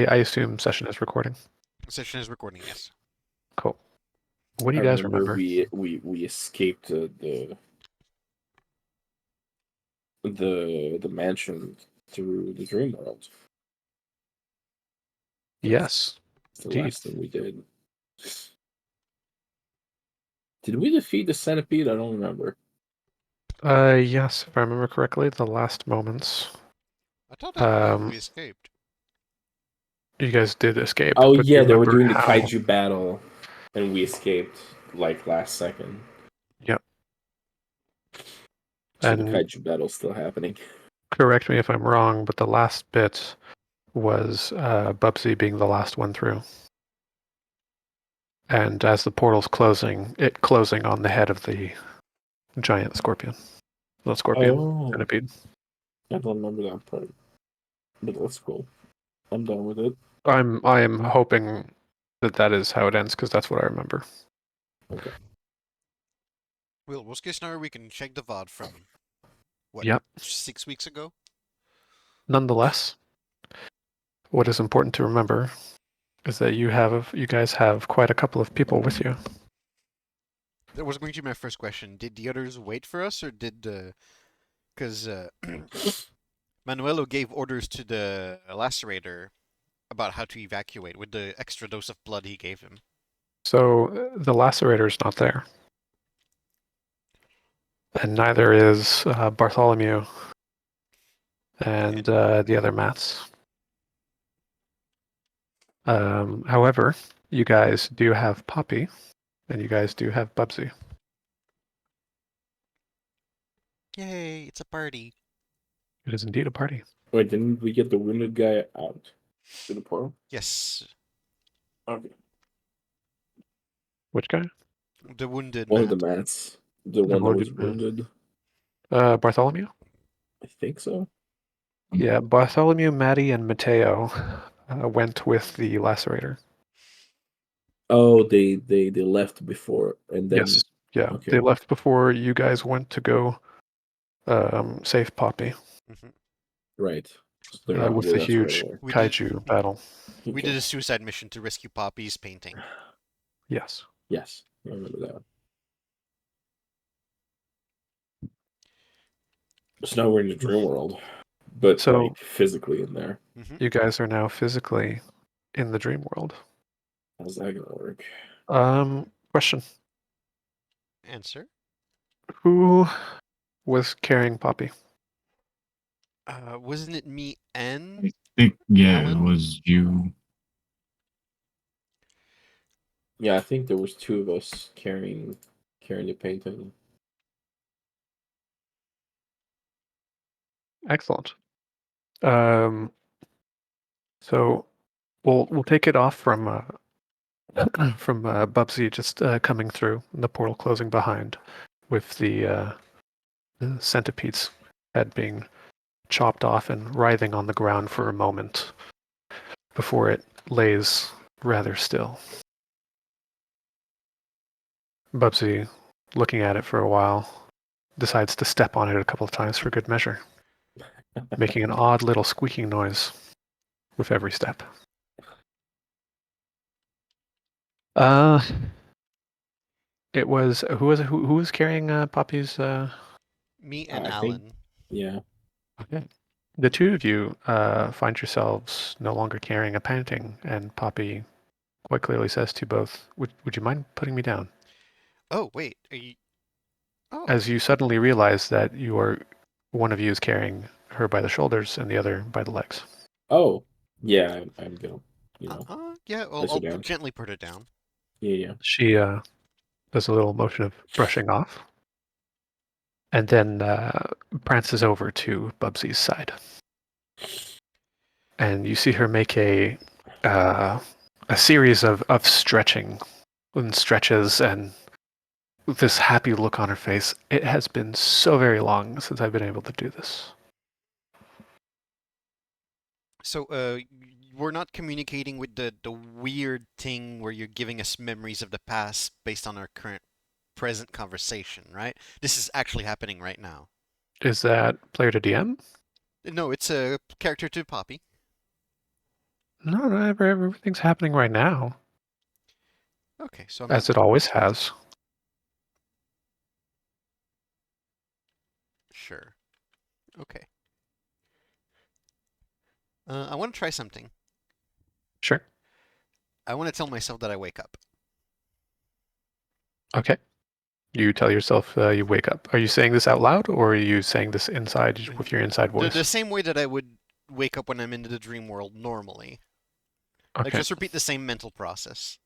I assume session is recording. Session is recording, yes. Cool. What do I you guys remember remember? we escaped the mansion through the dream world. Yes, That's the indeed. last thing we did. Did we defeat the centipede? I don't remember. Yes, if I remember correctly, the last moments. I thought that Um, we escaped. you guys did escape, Oh but do you yeah, they were remember doing the how? kaiju battle, and we escaped like last second. Yep. So the And kaiju battle's still happening. correct me if I'm wrong, but the last bit was Bubsy being the last one through. And as the portal's closing, it closing on the head of the giant scorpion. The scorpion Oh, centipede. I don't remember that part, but that's cool. I'm done with it. I am hoping that that is how it ends because that's what I remember. Okay. Well, worst case scenario, we can check the VOD from, what, Yep. 6 weeks ago? Nonetheless, what is important to remember is that you guys have quite a couple of people with you. That was going to be my first question. Did the others wait for us, or did, because Manuelo gave orders to the lacerator about how to evacuate with the extra dose of blood he gave him. So the lacerator's not there, and neither is Bartholomew and And the other Mats. However, you guys do have Poppy, and you guys do have Bubsy. yay, it's a party. It is indeed a party. Wait, didn't we get the wounded guy out to the portal? Yes, Okay. Which guy? the wounded One of the Matt. mats. The The one that was wounded man. wounded. Bartholomew? I think so. Yeah, Bartholomew, Maddie, and Mateo went with the lacerator. Oh, they left before and then Yes. Yeah, they okay. left before you guys went to go save Poppy Mhm. Right. So they're not with the with us right huge away. We did kaiju battle. we Okay. did a suicide mission to rescue Poppy's painting. Yes. Yes, I remember that. So now we're in the dream world, but So like physically in there. Hmm. you guys are now physically in the dream world. How's that gonna work? Question. Answer. Who was carrying Poppy? Wasn't it me and I think, yeah, it Alan? was you. Yeah, I think there was two of us carrying the painting. Excellent. Um, so we'll take it off from from Bubsy just coming through and the portal closing behind, with the centipede's head being chopped off and writhing on the ground for a moment before it lays rather still. Bubsy, looking at it for a while, decides to step on it a couple of times for good measure, making an odd little squeaking noise with every step. Uh, it was who was carrying Poppy's? Me and I think Alan. yeah. Okay. The two of you find yourselves no longer carrying a painting, and Poppy quite clearly says to both, would you mind putting me down? Oh, wait. Are you... Oh. As you suddenly realize that one of you is carrying her by the shoulders and the other by the legs. Oh, yeah, I'm gonna, Yeah, place her I'll down. gently put it down. Yeah, yeah. She does a little motion of brushing off, and then prances over to Bubsy's side. And you see her make uh, a series of stretching and stretches and this happy look on her face. It has been so very long since I've been able to do this. So, we're not communicating with the weird thing where you're giving us memories of the past based on our present conversation, right? This is actually happening right now. Is that player to DM? No, it's a character to Poppy. No, no, everything's happening right now, Okay, so I'm as it always has. sure. Okay. I want to try something. Sure. I want to tell myself that I wake up. Okay. You tell yourself you wake up. Are you saying this out loud, or are you saying this inside with your inside The voice? same way that I would wake up when I'm in the dream world normally. Like Okay. just repeat the same mental process.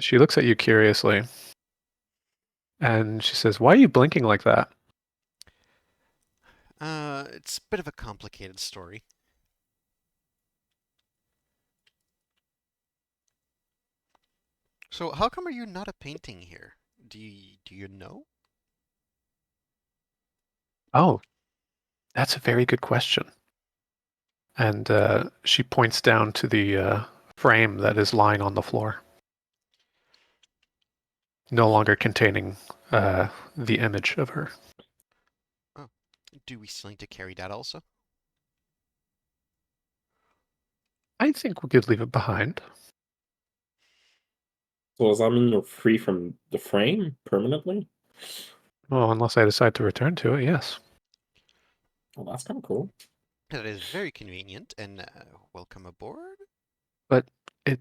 She looks at you curiously, and she says, "Why are you blinking like that?" It's a bit of a complicated story. So how come are you not a painting here? Do you know? Oh, that's a very good question. And she points down to the frame that is lying on the floor, no longer containing the image of her. Oh, do we still need to carry that also? I think we could leave it behind. So does that mean you're free from the frame permanently? Well, unless I decide to return to it, yes. Well, that's kind of cool. That is very convenient, and welcome aboard. But it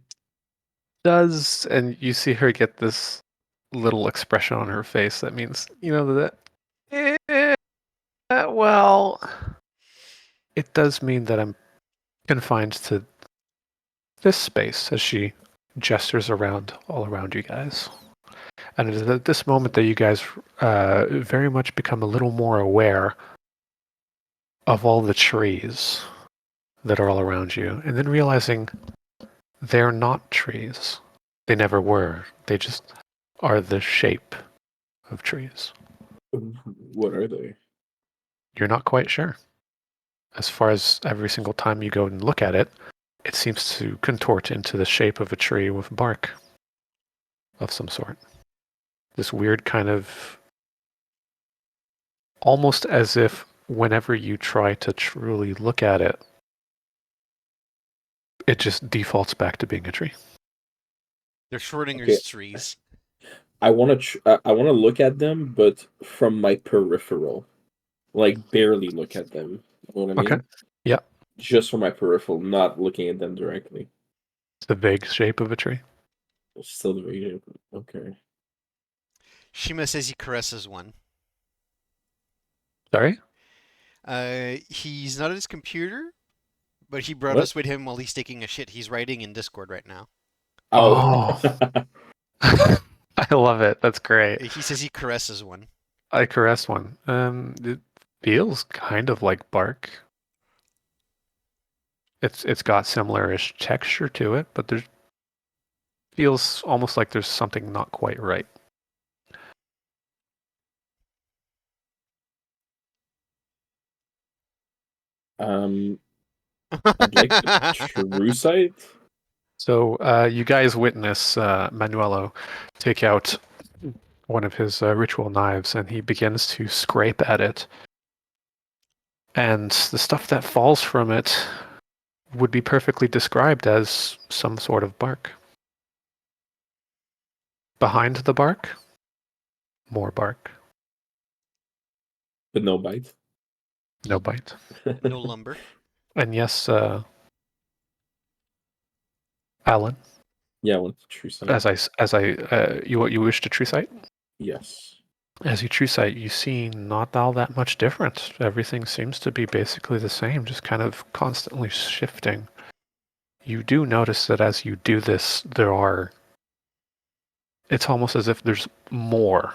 does, and you see her get this little expression on her face that means, well, it does mean that I'm confined to this space as she gestures around all around you guys. And it is at this moment that you guys very much become a little more aware of all the trees that are all around you. And then realizing they're not trees. They never were. They just are the shape of trees. What are they? You're not quite sure. As far as every single time you go and look at it, it seems to contort into the shape of a tree with bark of some sort. This weird kind of almost as if whenever you try to truly look at it, it just defaults back to being a tree. They're Okay, Schrodinger's trees. I want to I want to look at them, but from my peripheral, like barely look at them. You know what I Okay. mean? Yeah. Just from my peripheral, not looking at them directly. It's the vague shape of a tree. Still the video. Okay. Shima says he caresses one. Sorry? He's not at his computer, but he brought What? us with him while he's taking a shit. He's writing in Discord right now. Oh. Oh. I love it. That's great. He says he caresses one. I caressed one. It feels kind of like bark. It's got similar-ish texture to it, but there feels almost like there's something not quite right. um, I'd like the true sight. So you guys witness Manuelo take out one of his ritual knives, and he begins to scrape at it. And the stuff that falls from it would be perfectly described as some sort of bark. Behind the bark, more bark, But no bite. no bite. No lumber. And yes, Alan, Yeah, I want the true sight. you wish to true sight? Yes. As you true sight, you see not all that much different. Everything seems to be basically the same, just kind of constantly shifting. You do notice that as you do this, it's almost as if there's more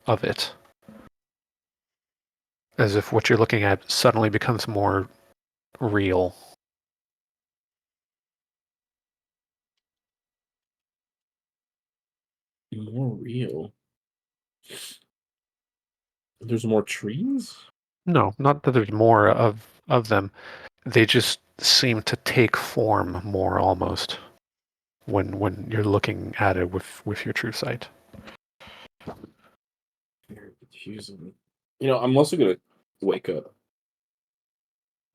of it. As if what you're looking at suddenly becomes more real. More real. There's more trees? No, not that there's more of them. They just seem to take form more almost when you're looking at it with your true sight. Very confusing. I'm also gonna wake up.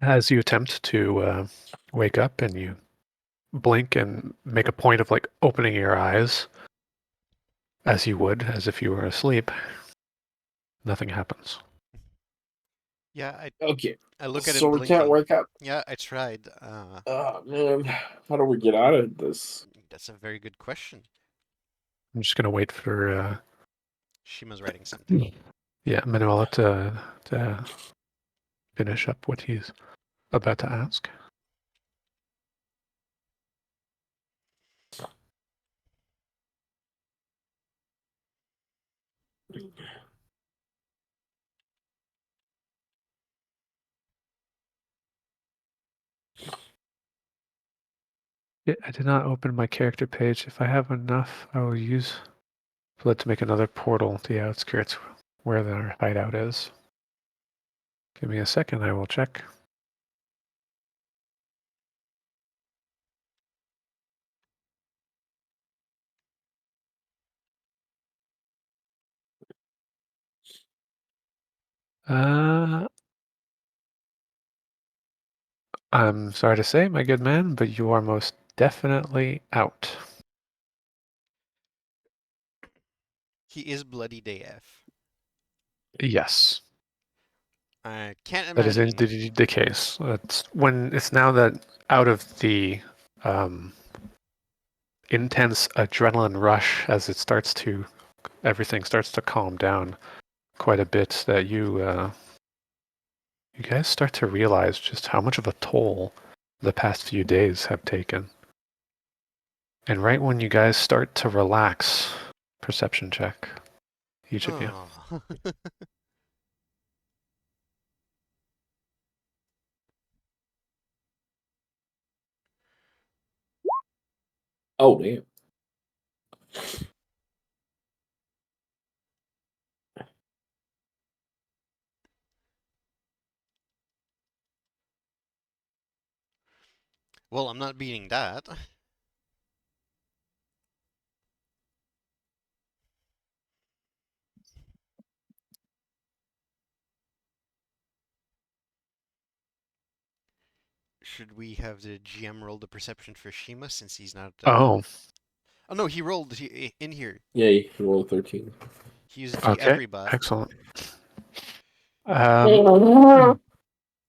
As you attempt to wake up and you blink and make a point of like opening your eyes as you would, as if you were asleep, nothing happens. Yeah, Okay, I look at so him we can't blinking. wake up. Yeah, I tried. Oh man, how do we get out of this? That's a very good question. I'm just gonna wait for Shima's writing something. yeah, Manuela to finish up what he's about to ask. I did not open my character page. If I have enough, I will use blood to make another portal to the outskirts where their hideout is. Give me a second, I will check. I'm sorry to say, my good man, but you are most definitely out. He is bloody AF. Yes, I can't that is imagine. the case. It's when it's now that out of the um, intense adrenaline rush as everything starts to calm down quite a bit, that you guys start to realize just how much of a toll the past few days have taken. And right when you guys start to relax, perception check, each of you. Oh. Oh damn. Well, I'm not beating that. Should we have the GM roll the perception for Shima since he's not? Oh, Oh no, he rolled in here. Yeah, you can roll 13. He used the okay, every buff. excellent.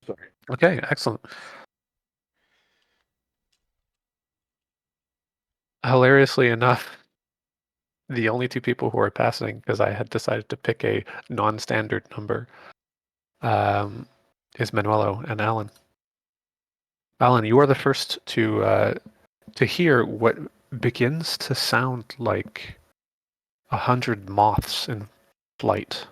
Sorry. Okay, excellent. Hilariously enough, the only two people who are passing, because I had decided to pick a non-standard number, is Manuelo and Alan. Alan, you are the first to hear what begins to sound like 100 moths in flight.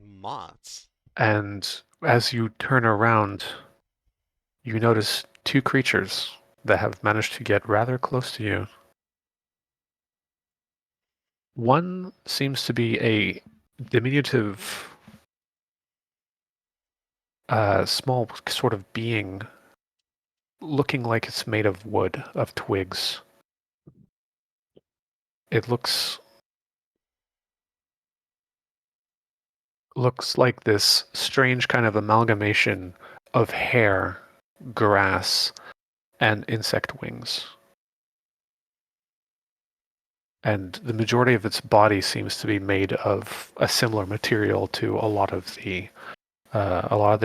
Moths. And as you turn around, you notice two creatures that have managed to get rather close to you. One seems to be a diminutive, small sort of being looking like it's made of wood, of twigs. It looks like this strange kind of amalgamation of hair, grass, and insect wings. And the majority of its body seems to be made of a similar material to a lot of the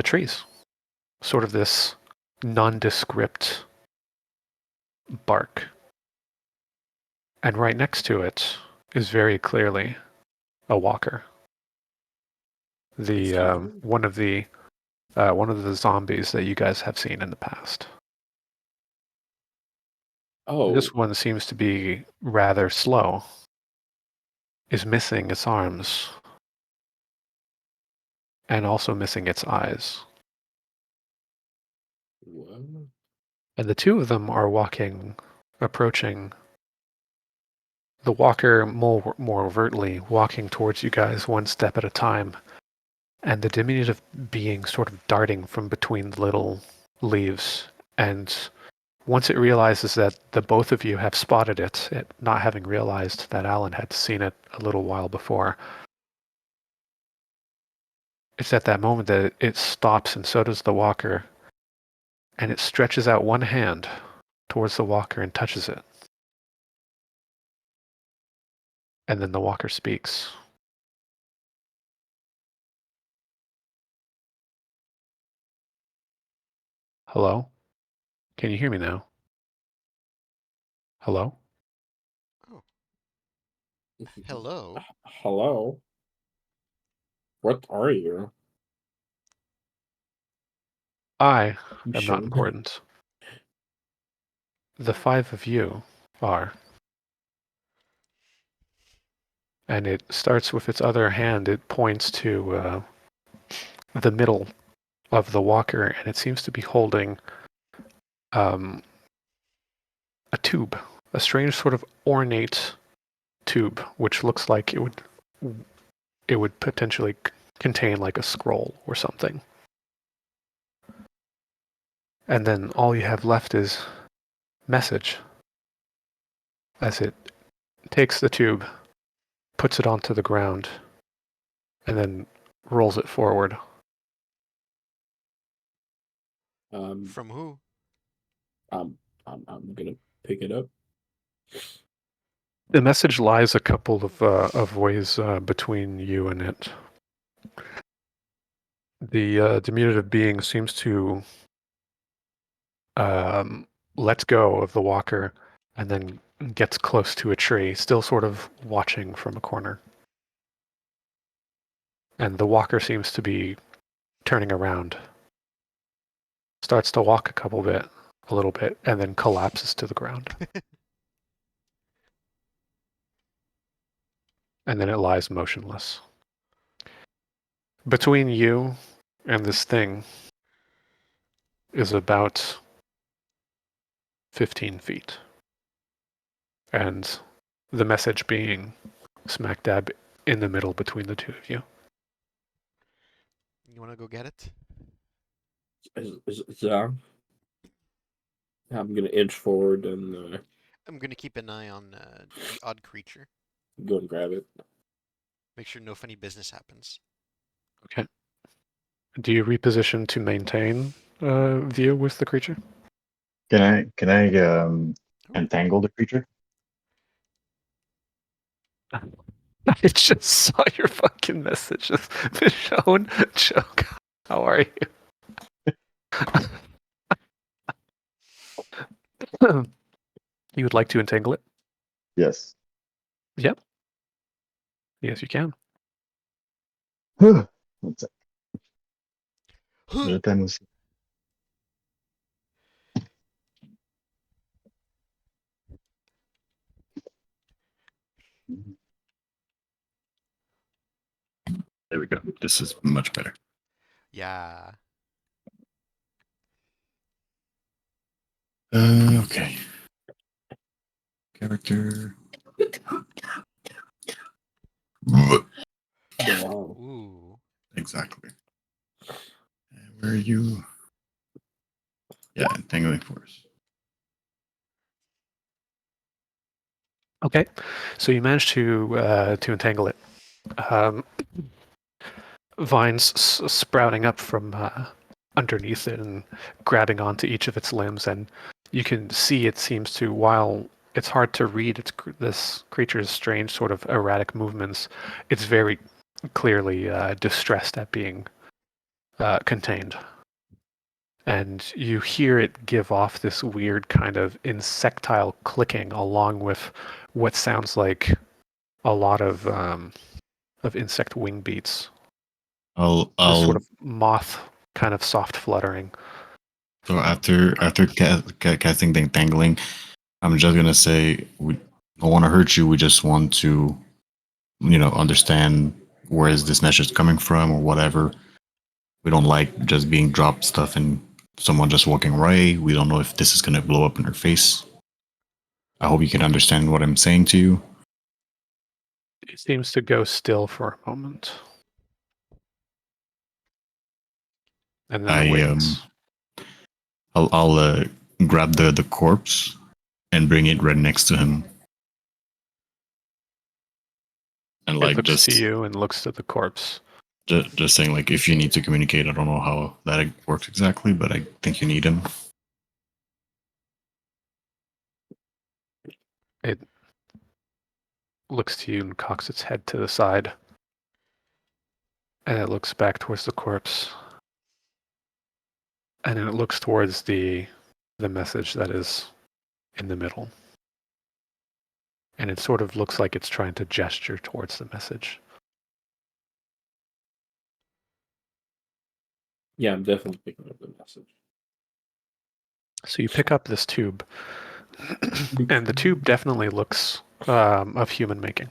trees. Sort of this nondescript bark. And right next to it is very clearly a walker. The Excuse me? one of the zombies that you guys have seen in the past. Oh, This one seems to be rather slow. Is missing its arms and also missing its eyes. what? And the two of them are approaching the walker more overtly, walking towards you guys one step at a time, and the diminutive being sort of darting from between the little leaves. And once it realizes that the both of you have spotted it not having realized that Alan had seen it a little while before, it's at that moment that it stops, and so does the walker, and it stretches out one hand towards the walker and touches it. And then the walker speaks. Hello? Can you hear me now? Hello? Oh. Hello. Hello? What are you? I am Sure. not important. The 5 of you are. And it starts with its other hand. It points to the middle of the walker, and it seems to be holding a tube, a strange sort of ornate tube, which looks like it would potentially contain like a scroll or something. And then all you have left is message, as it takes the tube, puts it onto the ground, and then rolls it forward. From who? I'm gonna pick it up. The message lies a couple of ways between you and it. The diminutive being seems to lets go of the walker and then gets close to a tree, still sort of watching from a corner. And the walker seems to be turning around, starts to walk a little bit, and then collapses to the ground. And then it lies motionless. Between you and this thing is about 15 feet. And the message being smack dab in the middle between the two of you. You want to go get it? Yeah. I'm gonna inch forward and I'm gonna keep an eye on the odd creature. go and grab it. Make sure no funny business happens. Okay. Do you reposition to maintain view with the creature? Can I entangle the creature? I just saw your fucking messages. Michonne, joke. How are you? You would like to entangle it? Yes. Yep. Yes, you can. One sec. Le thème aussi. There we go. This is much better. Yeah. Okay. Character. Wow. Ooh. Exactly. And where are you? Yeah, entangling force. Okay. So you managed to entangle it. Vines sprouting up from underneath it and grabbing onto each of its limbs, and you can see it seems to, while it's hard to read this creature's strange sort of erratic movements, it's very clearly distressed at being contained. And you hear it give off this weird kind of insectile clicking along with what sounds like a lot of insect wing beats. This sort I'll of moth kind of soft fluttering. so after casting the entangling, I'm just gonna say we don't want to hurt you. We just want to, understand where is this message coming from or whatever. We don't like just being dropped stuff and someone just walking away. We don't know if this is gonna blow up in her face. I hope you can understand what I'm saying to you. It seems to go still for a moment. And then it waits. I'll grab the corpse and bring it right next to him. And It like looks just to you and looks to the corpse. Just saying, like, if you need to communicate, I don't know how that works exactly, but I think you need him. It looks to you and cocks its head to the side. And it looks back towards the corpse. And then it looks towards the message that is in the middle. And it sort of looks like it's trying to gesture towards the message. Yeah, I'm definitely picking up the message. So you pick up this tube, and the tube definitely looks of human making.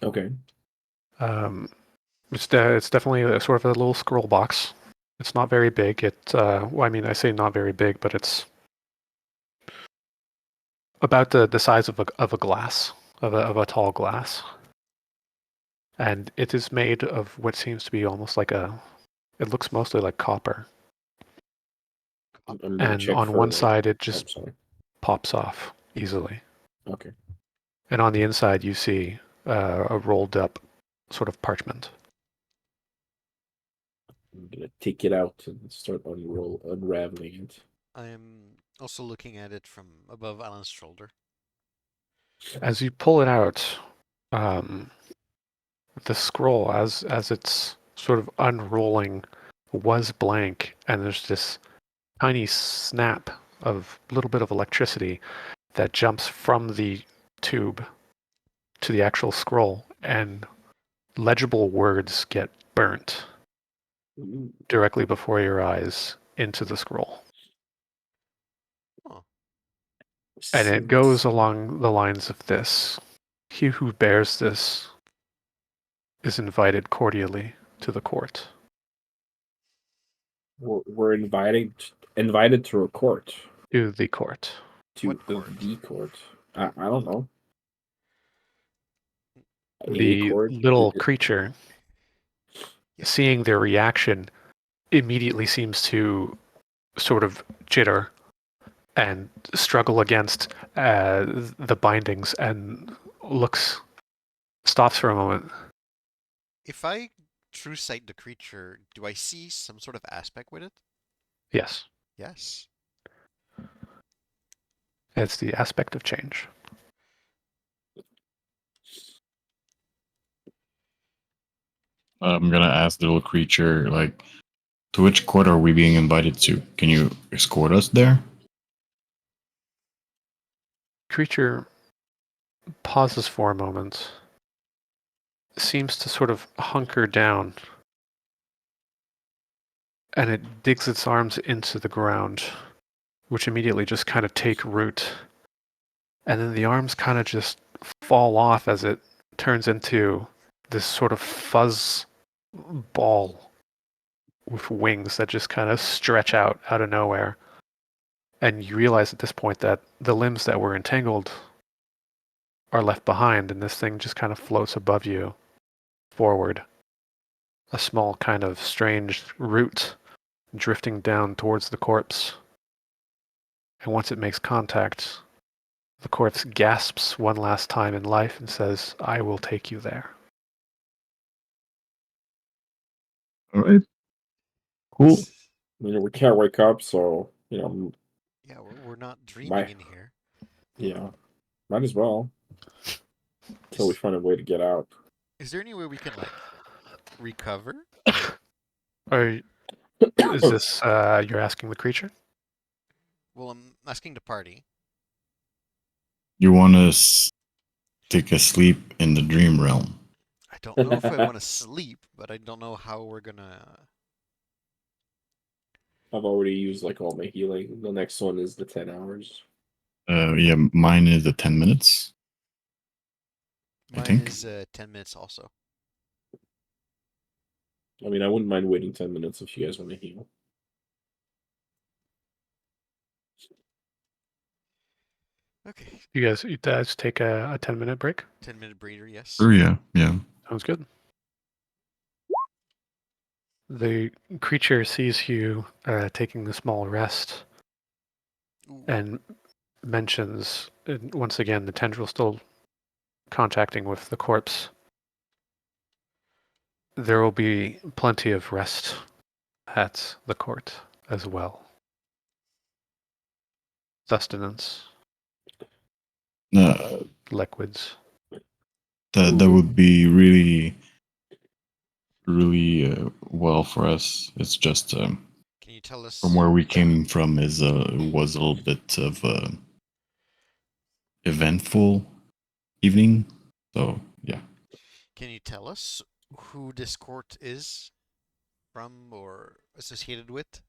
Okay. It's definitely a sort of a little scroll box. It's not very big. Well, I mean, I say not very big, but it's about the size of a glass, of a tall glass. And it is made of what seems to be almost like it looks mostly like copper. I'm gonna And check on for one like. side, it I'm just sorry. pops off easily. Okay. And on the inside, you see a rolled up sort of parchment. I'm gonna take it out and start unraveling it. I'm also looking at it from above Alan's shoulder. As you pull it out, the scroll, as it's sort of unrolling, was blank, and there's this tiny snap of a little bit of electricity that jumps from the tube to the actual scroll, and legible words get burnt Ooh. directly before your eyes into the scroll. Oh, And it goes along the lines of this: he who bears this is invited cordially to the court. We're invited to a court. To the court. To What court? the court. I don't know. A The court. little creature, Yeah. seeing their reaction, immediately seems to sort of jitter and struggle against the bindings and stops for a moment. If I true sight the creature, do I see some sort of aspect with it? Yes, Yes. it's the aspect of change. I'm gonna ask the little creature, like, to which court are we being invited to? Can you escort us there? Creature pauses for a moment, seems to sort of hunker down, and it digs its arms into the ground, which immediately just kind of take root. And then the arms kind of just fall off as it turns into this sort of fuzz ball with wings that just kind of stretch out of nowhere. And you realize at this point that the limbs that were entangled are left behind, and this thing just kind of floats above you forward. A small kind of strange root drifting down towards the corpse. And once it makes contact, the corpse gasps one last time in life and says, "I will take you there." All right. Cool. We can't wake up, so Yeah, we're not dreaming My- in here. might as well until we find a way to get out. Is there any way we can like recover? Or is this you're asking the creature? Well, I'm asking the party. You want to take a sleep in the dream realm? I don't know if I want to sleep, but I don't know how we're gonna. I've already used like all my healing. The next one is the 10 hours. Yeah, mine is the 10 minutes. I Mine think. is 10 minutes also. I mean, I wouldn't mind waiting 10 minutes if you guys want to heal. Okay, You guys take a 10-minute break? 10-minute breather, yes. Oh yeah, yeah. Sounds good. The creature sees you taking the small rest Ooh, and mentions, once again, the tendril still contacting with the corpse. there will be plenty of rest at the court as well. Sustenance, Uh, liquids. that would be really well for us. It's just Can you tell from us? where we came from is was a little bit of eventful evening. So yeah. Can you tell us who this court is from or associated with?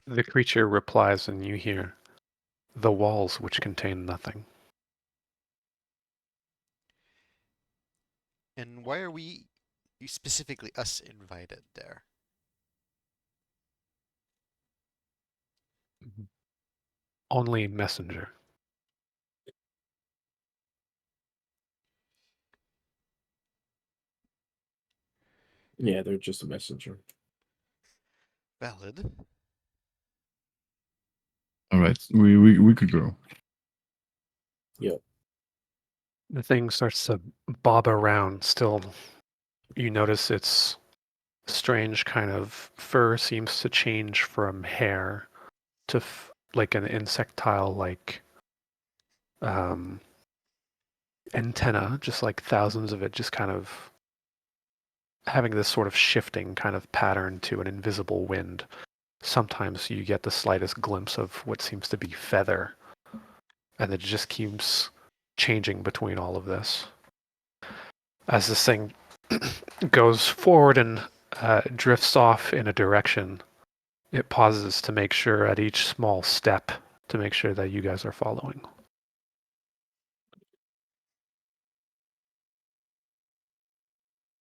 The creature replies, and you hear, "The walls which contain nothing." And why are we, specifically us, invited there? Only messenger. Yeah, they're just a messenger. Valid. All right, we could go. Yep. The thing starts to bob around. Still, you notice its strange kind of fur seems to change from hair to like an insectile like antenna, just like thousands of it, just kind of having this sort of shifting kind of pattern to an invisible wind. Sometimes you get the slightest glimpse of what seems to be feather, and it just keeps changing between all of this. As this thing goes forward and drifts off in a direction, it pauses to make sure at each small step to make sure that you guys are following.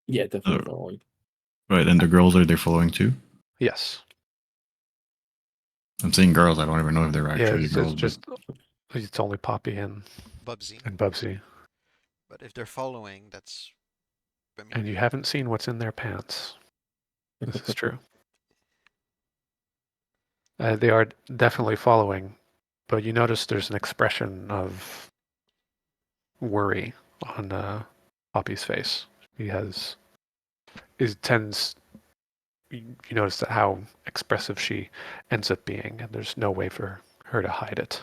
Yeah, definitely Uh, following. right, and the girls are they following too? Yes. I'm saying girls. I don't even know if they're Yeah, actually girls, but it's only Poppy and Bubsy. Bubsy. But if they're following, that's. I mean, And you haven't seen what's in their pants. This is true. They are definitely following, but you notice there's an expression of worry on Poppy's face. It tends, you notice that how expressive she ends up being, and there's no way for her to hide it.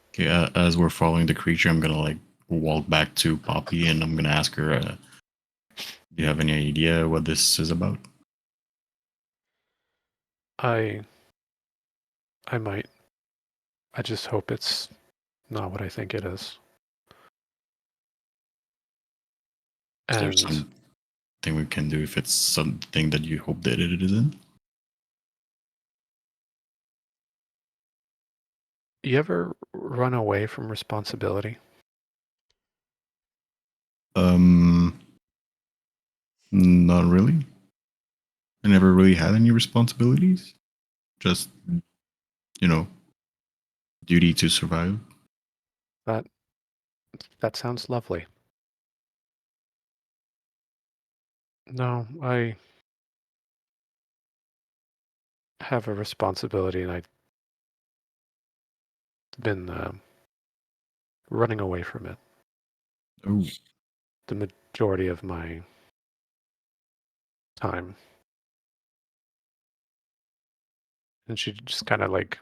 okay. As we're following the creature, I'm gonna like walk back to Poppy and I'm gonna ask her, "Do you have any idea what this is about?" I might. I just hope it's not what I think it is. Is there And something we can do if it's something that you hope that it isn't? you ever run away from responsibility? Not really. I never really had any responsibilities. Just, you know, duty to survive. That sounds lovely. No, I have a responsibility, and I've been running away from it Oh, the majority of my time. And she just kind of like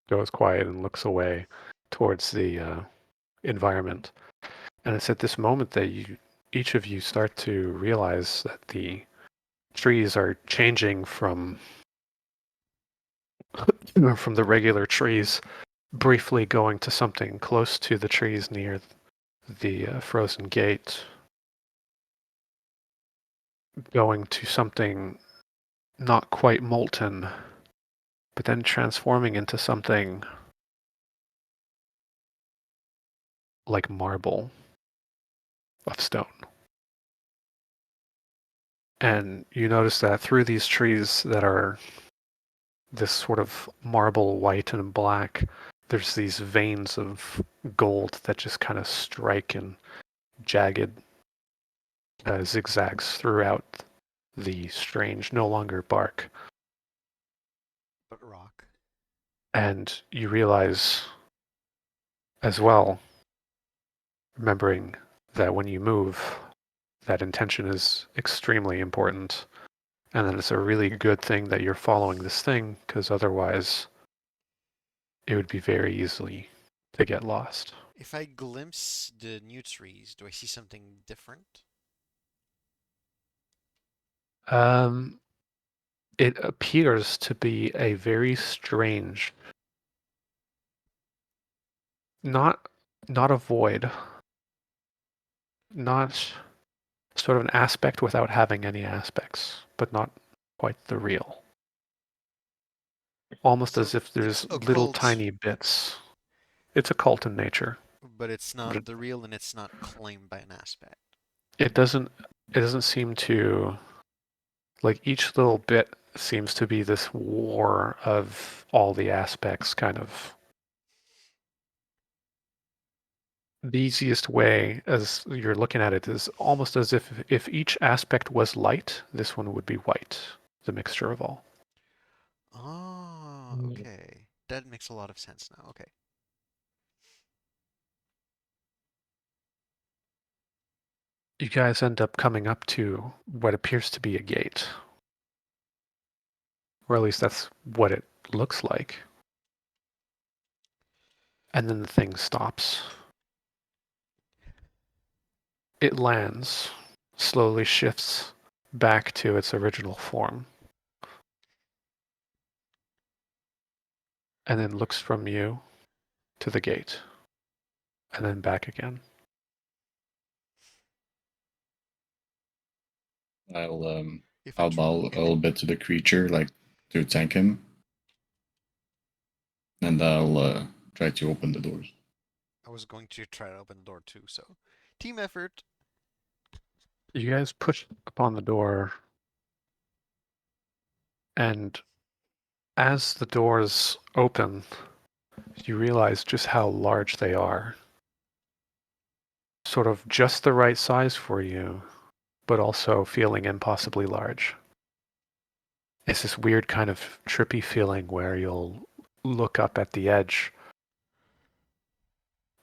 goes quiet and looks away towards the environment. And it's at this moment that each of you start to realize that the trees are changing from from the regular trees, briefly going to something close to the trees near the frozen gate, going to something not quite molten, but then transforming into something like marble of stone. And you notice that through these trees that are this sort of marble white and black, there's these veins of gold that just kind of strike in jagged zigzags throughout the strange, no longer bark. but rock. And you realize as well remembering that when you move, that intention is extremely important. And then it's a really good thing that you're following this thing, because otherwise it would be very easily to get lost. If I glimpse the new trees, do I see something different? It appears to be a very strange, not not a void, not sort of an aspect without having any aspects, but not quite the real. Almost So as if it's there's little occult, tiny bits. It's occult in nature, but it's but not the real and it's not claimed by an aspect. it doesn't seem to, like, each little bit seems to be this war of all the aspects, kind of. The easiest way, as you're looking at it, is almost as if each aspect was light, this one would be white, the mixture of all. Oh, okay. That makes a lot of sense now. Okay. You guys end up coming up to what appears to be a gate. Or at least that's what it looks like. And then the thing stops. It lands, slowly shifts back to its original form, and then looks from you to the gate, and then back again. If I I'll bow a little bit to the creature, like to thank him, and I'll try to open the doors. I was going to try to open the door too, so team effort. You guys push upon the door, and as the doors open, you realize just how large they are. Sort of just the right size for you, but also feeling impossibly large. It's this weird kind of trippy feeling where you'll look up at the edge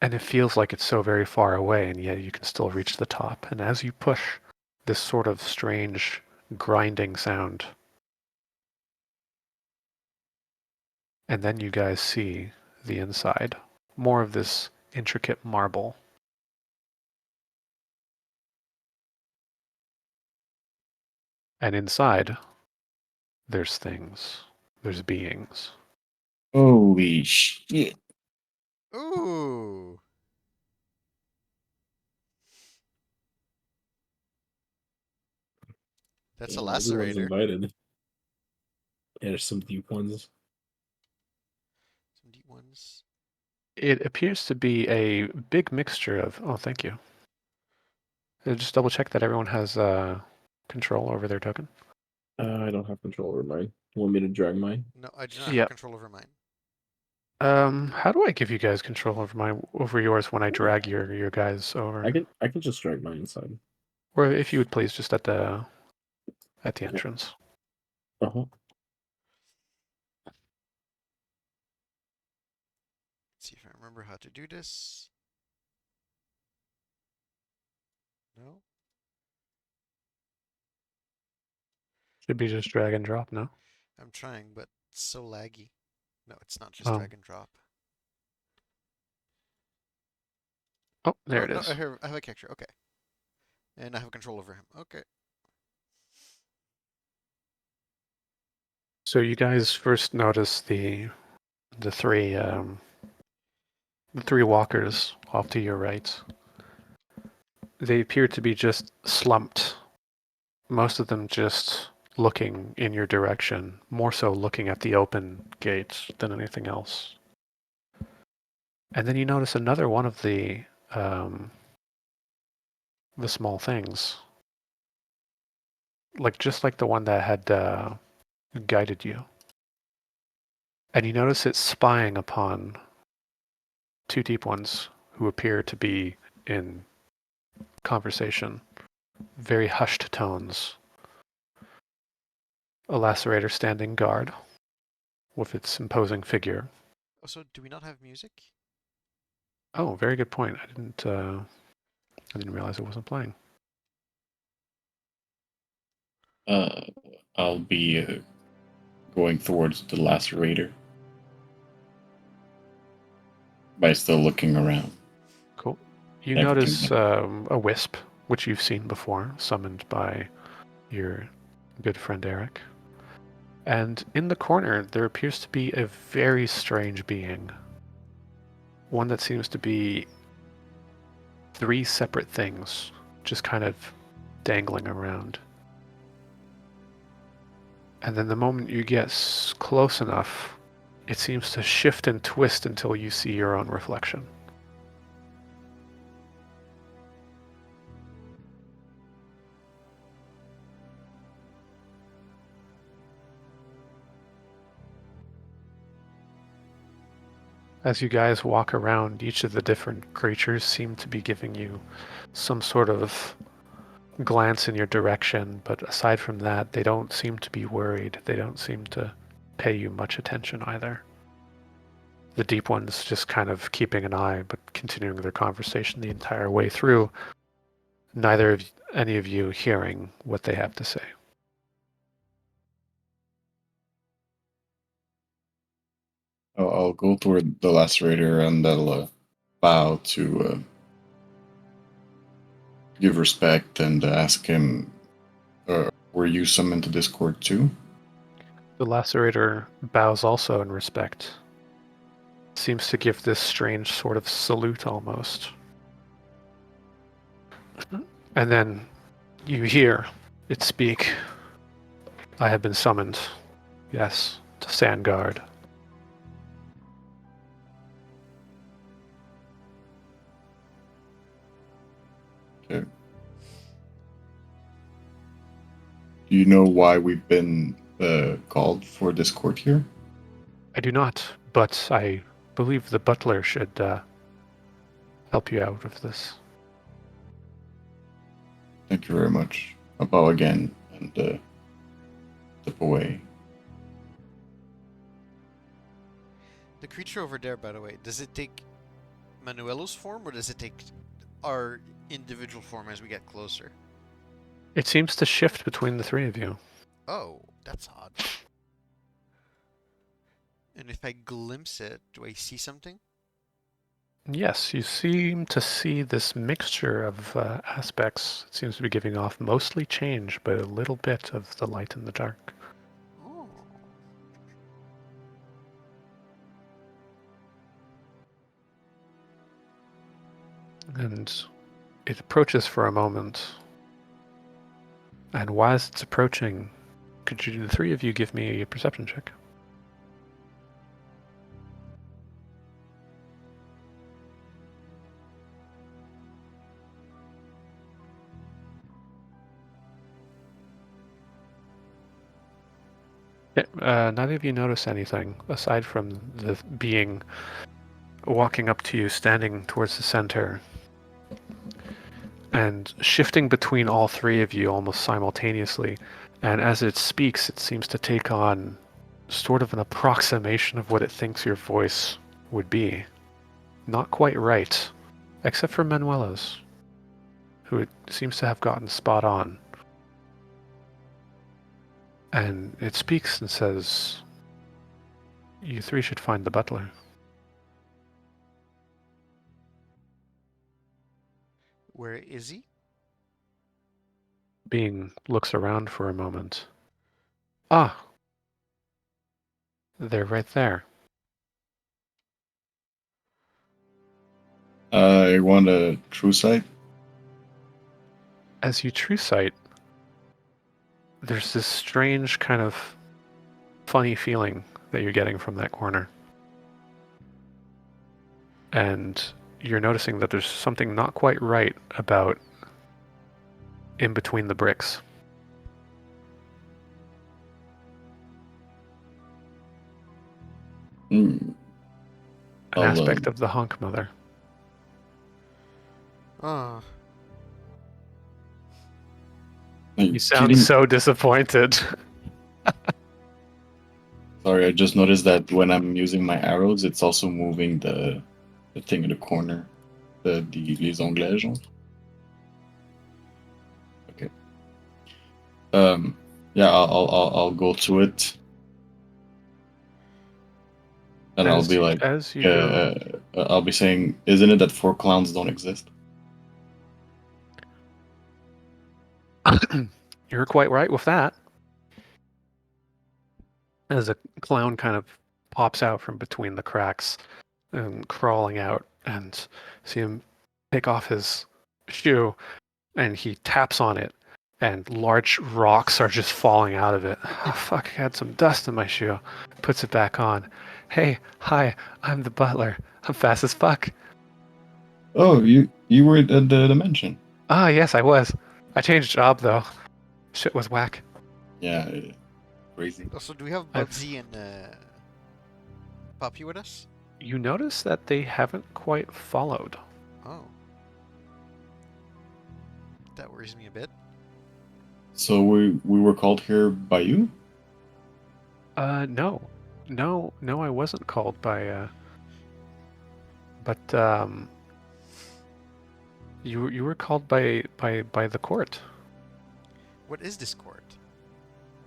and it feels like it's so very far away, and yet you can still reach the top. And as you push, this sort of strange grinding sound. And then you guys see the inside. More of this intricate marble. And inside, there's things. There's beings. Holy shit! Ooh. That's a Everyone's lacerator. invited. Yeah, there's some deep ones. Some deep ones. It appears to be a big mixture of. Oh, thank you. Just double check that everyone has control over their token. I don't have control over mine. You want me to drag mine? No, I do not have Yep. control over mine. How do I give you guys control over yours when I drag your guys over? I can just drag mine inside. Or if you would please, just at the entrance. Uh-huh. Let's see if I remember how to do this. No? Should be just drag and drop, no? I'm trying, but it's so laggy. No, it's not just Oh. drag and drop. Oh, there Oh, it no, is. I have a character. Okay. And I have control over him. Okay. So you guys first notice the three walkers off to your right. They appear to be just slumped. Most of them just looking in your direction, more so looking at the open gate than anything else. And then you notice another one of the small things, just like the one that had guided you. And you notice it spying upon two deep ones who appear to be in conversation, very hushed tones. A lacerator standing guard with its imposing figure. Also, do we not have music? Oh, very good point. I didn't. I didn't realize it wasn't playing. I'll be going towards the lacerator by still looking around. Cool. You Everything notice a wisp, which you've seen before, summoned by your good friend Eric. And in the corner, there appears to be a very strange being. One that seems to be 3 separate things, just kind of dangling around. And then the moment you get close enough, it seems to shift and twist until you see your own reflection. As you guys walk around, each of the different creatures seem to be giving you some sort of glance in your direction, but aside from that, they don't seem to be worried. They don't seem to pay you much attention either. The deep ones just kind of keeping an eye, but continuing their conversation the entire way through, neither of any of you hearing what they have to say. I'll go toward the lacerator and I'll bow to give respect and ask him, were you summoned to this court too? The lacerator bows also in respect. Seems to give this strange sort of salute almost. And then you hear it speak. I have been summoned, yes, to stand guard. Okay. Do you know why we've been called for this court here? I do not, but I believe the butler should help you out with this. Thank you very much. I'll bow again and step away. The creature over there, by the way, does it take Manuelo's form or does it take our individual form as we get closer? It seems to shift between the 3 of you. Oh, that's odd. And if I glimpse it, do I see something? Yes, you seem to see this mixture of aspects. It seems to be giving off mostly change, but a little bit of the light and the dark. Oh. And it approaches for a moment. And whilst it's approaching, could you, the 3 of you, give me a perception check? Neither of you notice anything aside from the being walking up to you, standing towards the center, and shifting between all 3 of you almost simultaneously. And as it speaks, it seems to take on sort of an approximation of what it thinks your voice would be. Not quite right, except for Manuela's, who it seems to have gotten spot on. And it speaks and says, you 3 should find the butler. Where is he? Being looks around for a moment. Ah! They're right there. I want a true sight. As you true sight, there's this strange kind of funny feeling that you're getting from that corner. And you're noticing that there's something not quite right about in between the bricks. Hmm. An aspect of the Honk Mother. Ah. You sound so disappointed. Sorry, I just noticed that when I'm using my arrows, it's also moving the thing in the corner, the les onglets. Yeah, I'll go to it, and I'll be like, as you go, I'll be saying, isn't it that 4 clowns don't exist? you're quite right with that. As a clown kind of pops out from between the cracks and crawling out, and see him take off his shoe, and he taps on it, and large rocks are just falling out of it. Oh, fuck, I had some dust in my shoe. Puts it back on. Hey, hi, I'm the butler. I'm fast as fuck. Oh, you were at the dimension. Ah, yes, I was. I changed job, though. Shit was whack. Yeah, crazy. Also, do we have I've- Bubsy and Poppy with us? You notice that they haven't quite followed. Oh. That worries me a bit. So we were called here by you? No. No, I wasn't called by, but, you were called by the court. What is this court?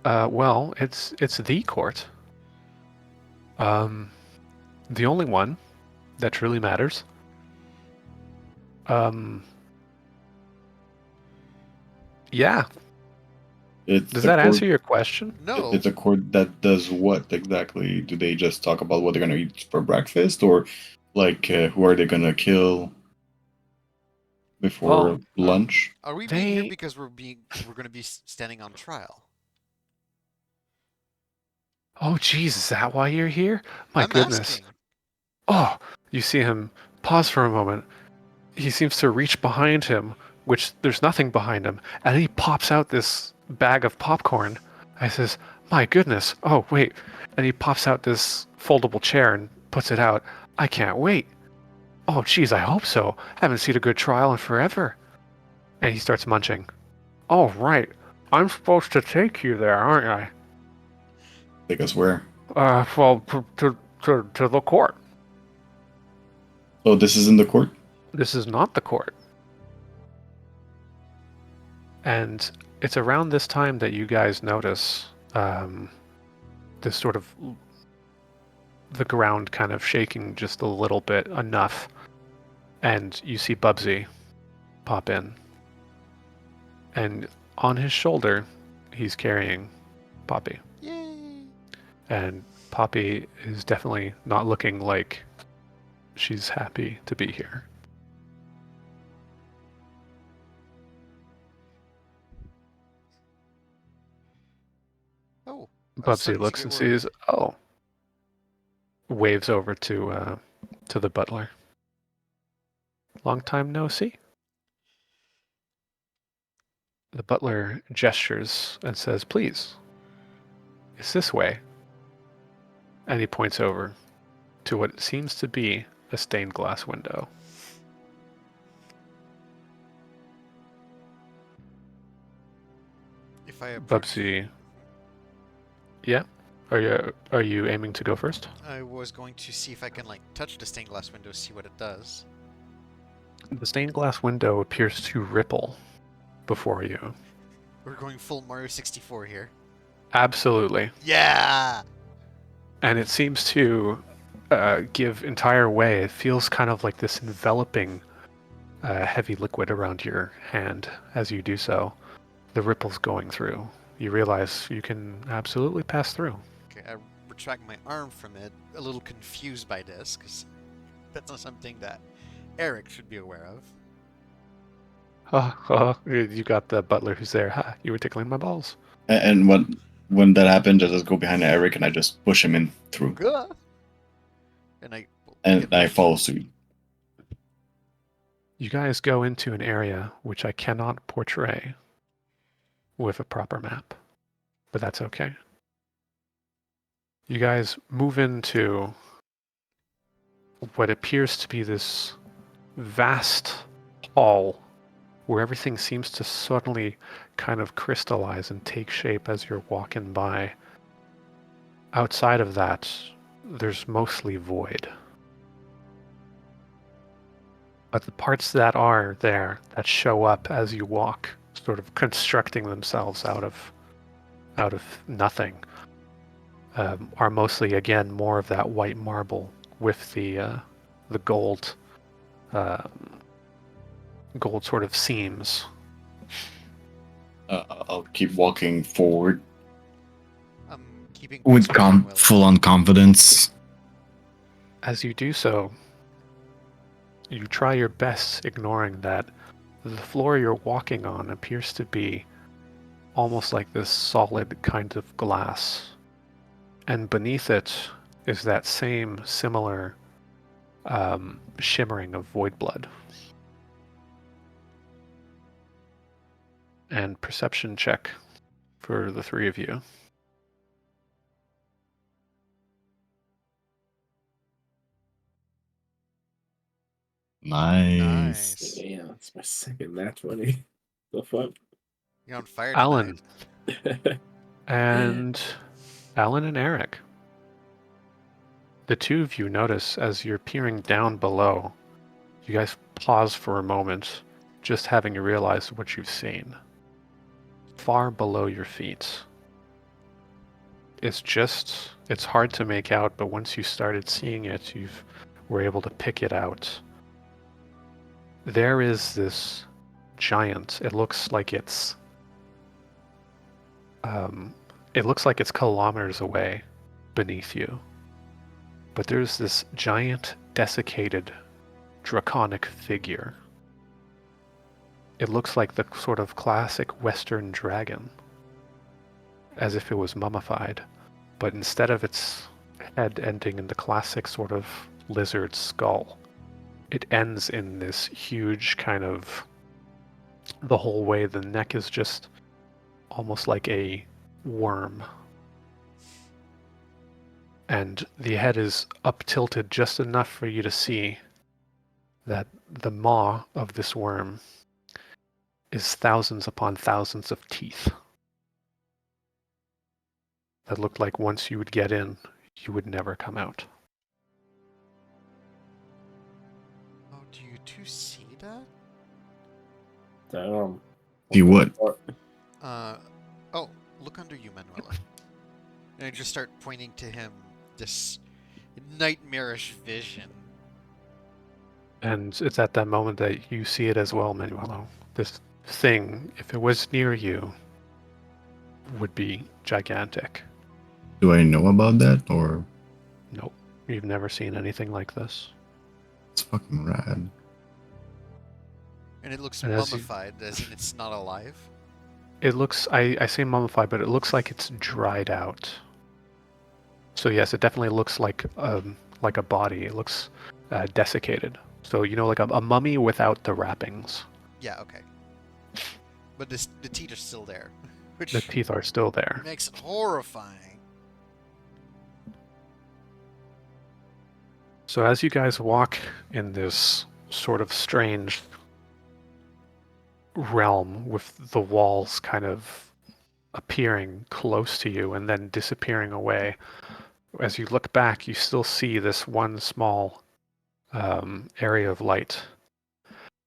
Well, it's the court. The only one that truly matters. Yeah. It's Does a that court. answer your question? No. It's a court that does what exactly? Do they just talk about what they're gonna eat for breakfast, or like who are they gonna kill before Well, lunch? Are we being here They- because we're going to be standing on trial? Oh, jeez, is that why you're here? My I'm goodness. asking. Oh, you see him pause for a moment. He seems to reach behind him, which there's nothing behind him, and then he pops out this bag of popcorn. I says, "My goodness! Oh, wait!" And he pops out this foldable chair and puts it out. I can't wait. Oh, geez, I hope so. Haven't seen a good trial in forever. And he starts munching. Oh, right. I'm supposed to take you there, aren't I? Take us where? Well, to the court. Oh, this is in the court. This is not the court. And it's around this time that you guys notice this sort of the ground kind of shaking just a little bit enough. And you see Bubsy pop in. And on his shoulder, he's carrying Poppy. Yay! And Poppy is definitely not looking like she's happy to be here. Oh. Bubsy starting to looks get and worried. sees, oh, waves over to the butler. Long time no see. The butler gestures and says, "Please, it's this way." And he points over to what seems to be a stained glass window. If I approach, Bubsy, yeah? Are you aiming to go first? I was going to see if I can like touch the stained glass window, see what it does. The stained glass window appears to ripple before you. We're going full Mario 64 here. Absolutely. Yeah. And it seems to give entire way. It feels kind of like this enveloping heavy liquid around your hand as you do so. The ripples going through. You realize you can absolutely pass through. Okay, I retract my arm from it, a little confused by this, because that's not something that Eric should be aware of. You got the butler who's there. Ha, you were tickling my balls. And when that happens, I just go behind Eric and I just push him in through, Gah! And and I pushed. follow suit. You guys go into an area which I cannot portray with a proper map, but that's okay. You guys move into what appears to be this vast hall where everything seems to suddenly kind of crystallize and take shape as you're walking by. Outside of that, there's mostly void. But the parts that are there, that show up as you walk, sort of constructing themselves out of out of nothing are mostly, again, more of that white marble with the gold, gold sort of seams. I'll keep walking forward I'm keeping with pace Manuela. full-on confidence. As you do so, you try your best ignoring that the floor you're walking on appears to be almost like this solid kind of glass. And beneath it is that same similar shimmering of void blood. And perception check for the three of you. Nice. Nice. Yeah, that's my second nat 20. The fuck? You're on fire Alan tonight. and Alan and Eric. The two of you notice as you're peering down below, you guys pause for a moment, just having realized what you've seen. Far below your feet. It's hard to make out, but once you started seeing it, you were able to pick it out. There is this giant, it looks like it's kilometers away beneath you. But there's this giant, desiccated, draconic figure. It looks like the sort of classic Western dragon, as if it was mummified, but instead of its head ending in the classic sort of lizard skull, it ends in this huge kind of, the whole way the neck is just almost like a worm. And the head is up tilted just enough for you to see that the maw of this worm is thousands upon thousands of teeth that looked like once you would get in, you would never come out. Oh, do you two see that? Damn. See what? Oh, look under you, Manuela. And I just start pointing to him this nightmarish vision. And it's at that moment that you see it as well, Manuelo. This thing, if it was near you, would be gigantic. Do I know about that, or Nope. You've never seen anything like this. it's fucking rad? And it looks And as you- mummified, as in it's not alive. It looks, I say mummified, but it looks like it's dried out. So yes, it definitely looks like a body. It looks desiccated. So, like a mummy without the wrappings. Yeah, okay. But the teeth are still there, which The teeth are still there. makes it horrifying. So as you guys walk in this sort of strange realm with the walls kind of appearing close to you and then disappearing away, as you look back, you still see this one small area of light.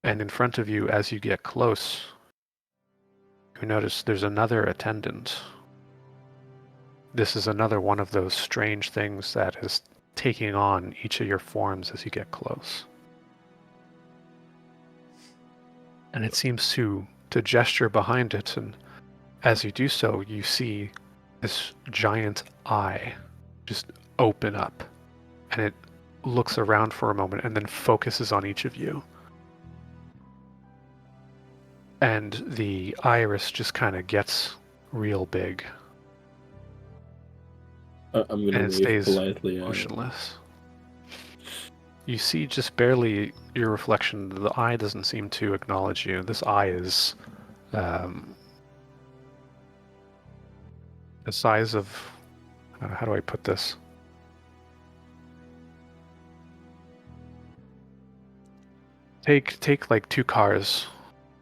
And in front of you, as you get close, you notice there's another attendant. This is another one of those strange things that is taking on each of your forms as you get close. And it seems to gesture behind it, and as you do so, you see this giant eye just open up, and it looks around for a moment and then focuses on each of you. And the iris just kind of gets real big, I'm gonna and it wave stays politely. motionless. You see just barely your reflection. The eye doesn't seem to acknowledge you. This eye is the size of, how do I put this? Take like two cars,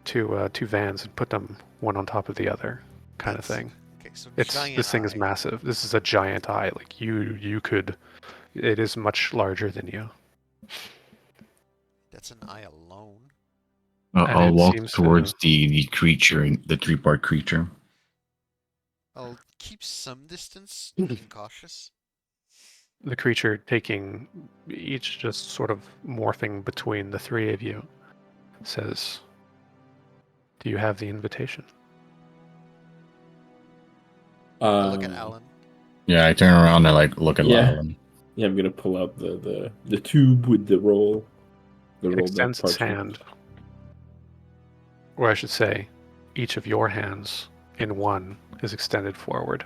two vans, and put them one on top of the other, kind of thing. Okay, so This thing is eye. massive. This is a giant eye. Like you could, it is much larger than you. That's an eye alone. And I'll it walk seems towards to- the creature, the three-part creature. I'll keep some distance, being cautious. The creature taking each just sort of morphing between the three of you says, "Do you have the invitation?" I look at Alan. Yeah, I turn around and like look at Yeah. Alan. Yeah, I'm gonna pull out the tube with the roll. The It rolled up extends its parchment. hand, or I should say, each of your hands in one is extended forward,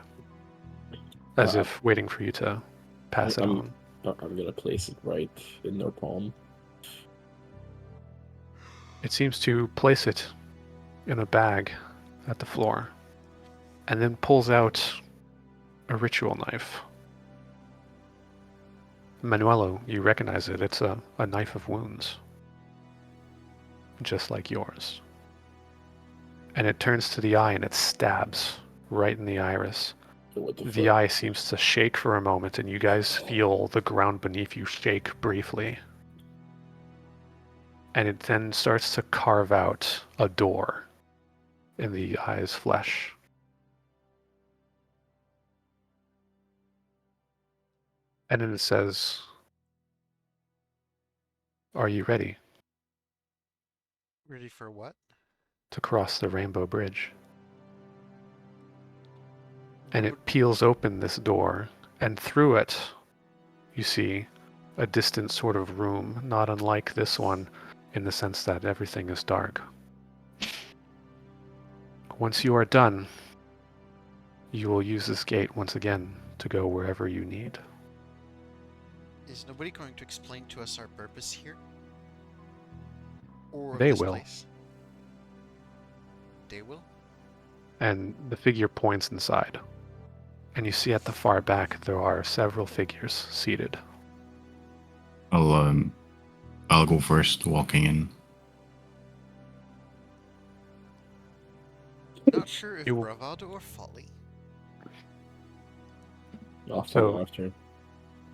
as if waiting for you to pass it on. I'm gonna place it right in their palm. It seems to place it in a bag at the floor, and then pulls out a ritual knife. Manuelo, you recognize it. It's a knife of wounds, just like yours. And it turns to the eye and it stabs right in the iris. What the The fuck? eye seems to shake for a moment, and you guys feel the ground beneath you shake briefly. And it then starts to carve out a door in the eye's flesh. And then it says, "Are you ready Ready for what? to cross the Rainbow Bridge?" And it peels open this door, and through it, you see a distant sort of room, not unlike this one in the sense that everything is dark. Once you are done, you will use this gate once again to go wherever you need. Is nobody going to explain to us our purpose here? Or of They this will. place? They will? And the figure points inside. And you see at the far back there are several figures seated. I'll go first, walking in. Not sure if You- bravado or folly. I'll So- follow after.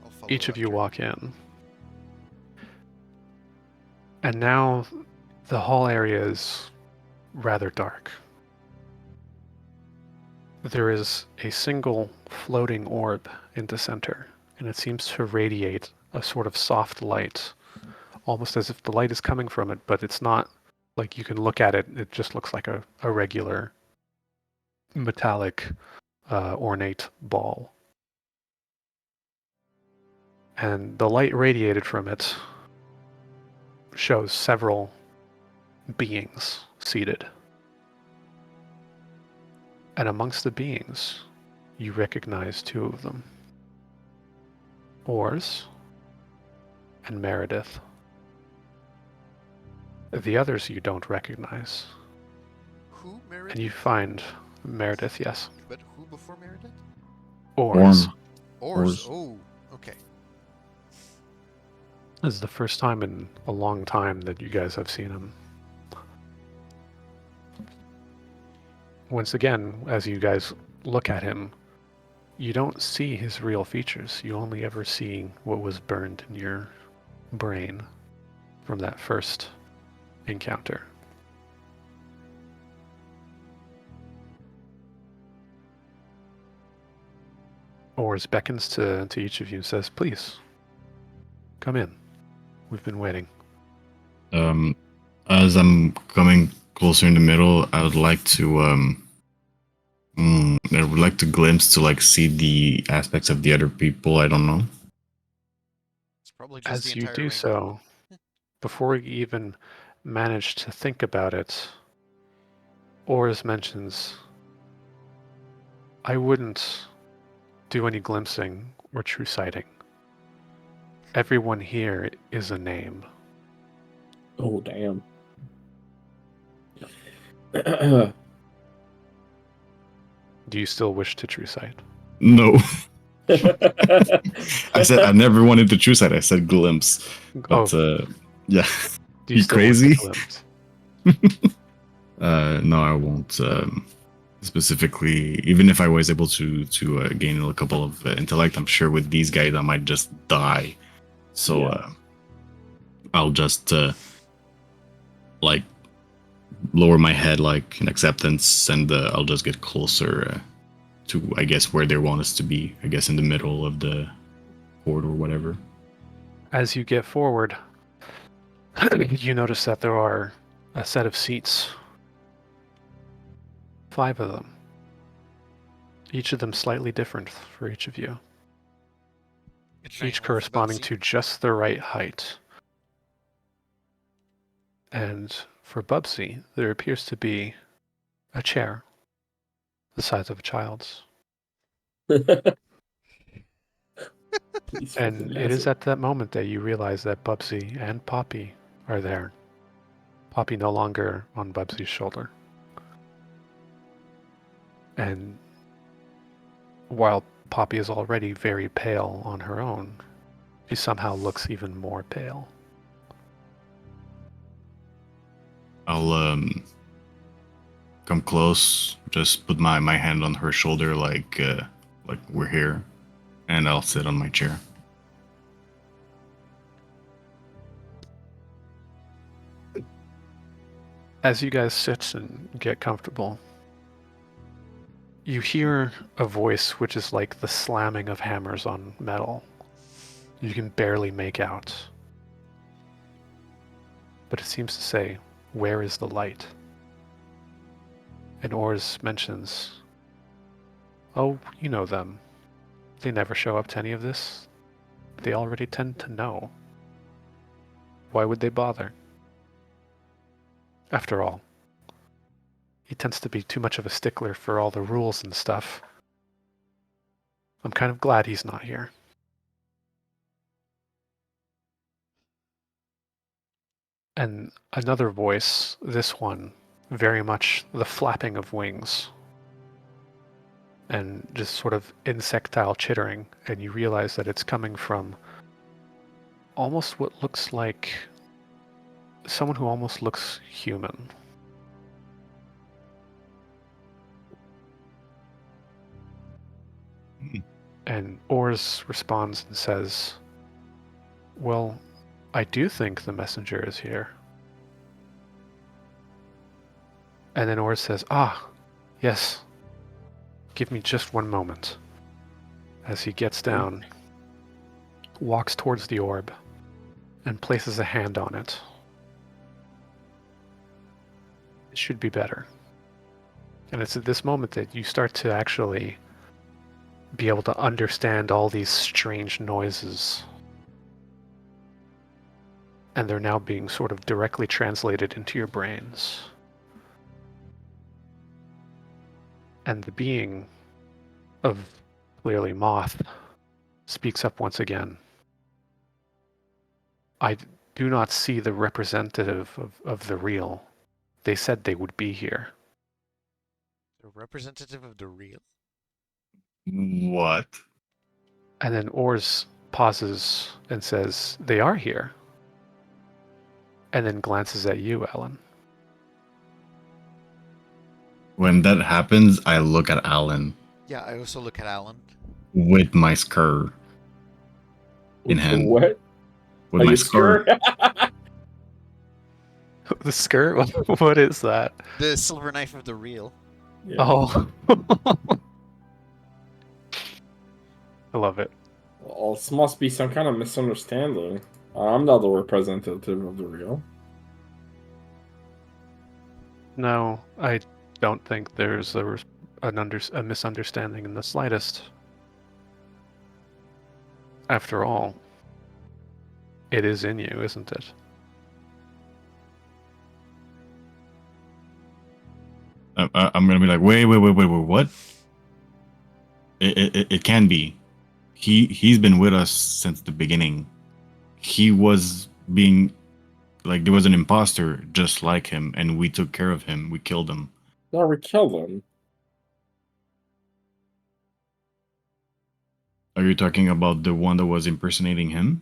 I'll follow Each of you after. walk in. And now the hall area is rather dark. There is a single floating orb in the center, and it seems to radiate a sort of soft light, almost as if the light is coming from it, but it's not like you can look at it. It just looks like a regular metallic, ornate ball. And the light radiated from it shows several beings seated. And amongst the beings, you recognize two of them. Ors and Meredith. The others you don't recognize. Who, Meredith? And you find Meredith, yes. But who before Meredith? Ors. Orm. Ors. Ors. Oh, okay. This is the first time in a long time that you guys have seen him. Once again, as you guys look at him, you don't see his real features. You only ever see what was burned in your brain from that first encounter. Ors beckons to each of you and says, "Please, come in. We've been waiting." As I'm coming closer in the middle, I would like to glimpse to like see the aspects of the other people. I don't know. It's probably just As the you entire do rainbow. so, before you even manage to think about it, Ors mentions, "I wouldn't do any glimpsing or true sighting. Everyone here is a name." Oh damn. Do you still wish to true sight? No, I said I never wanted to choose that. I said glimpse, but yeah. do you you still want to crazy? glimpse? No, I won't. Specifically, even if I was able to gain a couple of intellect, I'm sure with these guys I might just die. So Yeah. I'll just like lower my head like in acceptance, and I'll just get closer to, I guess, where they want us to be. I guess in the middle of the court or whatever. As you get forward, you notice that there are a set of seats. 5 of them. Each of them slightly different for each of you. A Each triangle for corresponding Bubsy. to just the right height. And for Bubsy, there appears to be a chair the size of a child's. He's And fucking it is massive. at that moment that you realize that Bubsy and Poppy are there. Poppy no longer on Bubsy's shoulder. And while Poppy is already very pale on her own, she somehow looks even more pale. I'll come close, just put my hand on her shoulder like we're here, and I'll sit on my chair. As you guys sit and get comfortable, you hear a voice which is like the slamming of hammers on metal. You can barely make out. But it seems to say, "Where is the light?" And Ors mentions, "Oh, you know them. They never show up to any of this. They already tend to know. Why would they bother? After all, he tends to be too much of a stickler for all the rules and stuff. I'm kind of glad he's not here." And another voice, this one, very much the flapping of wings and just sort of insectile chittering, and you realize that it's coming from almost what looks like someone who almost looks human. Hmm. And Ors responds and says, "Well, I do think the messenger is here." And then Ors says, "Ah, yes. Give me just one moment." As he gets down, walks towards the orb, and places a hand on it. It should be better. And it's at this moment that you start to actually be able to understand all these strange noises. And they're now being sort of directly translated into your brains. And the being of clearly Moth speaks up once again. "I do not see the representative of the real. They said they would be here." The representative of the real? What? And then Ors pauses and says, "They are here." And then glances at you, Alan. When that happens, I look at Alan Yeah, I also look at Alan. with my skirt in hand. What? With Are my you skirt. scared? The skirt? What is that? The silver knife of the real. Yeah. Oh. I love it. Well, this must be some kind of misunderstanding. I'm not the representative of the real. No, I don't think there's a misunderstanding in the slightest. After all, it is in you, isn't it? I'm gonna be like, wait, what? It can be. He's been with us since the beginning. He was being like there was an imposter just like him, and we took care of him. We killed him. No, we killed him. Are you talking about the one that was impersonating him?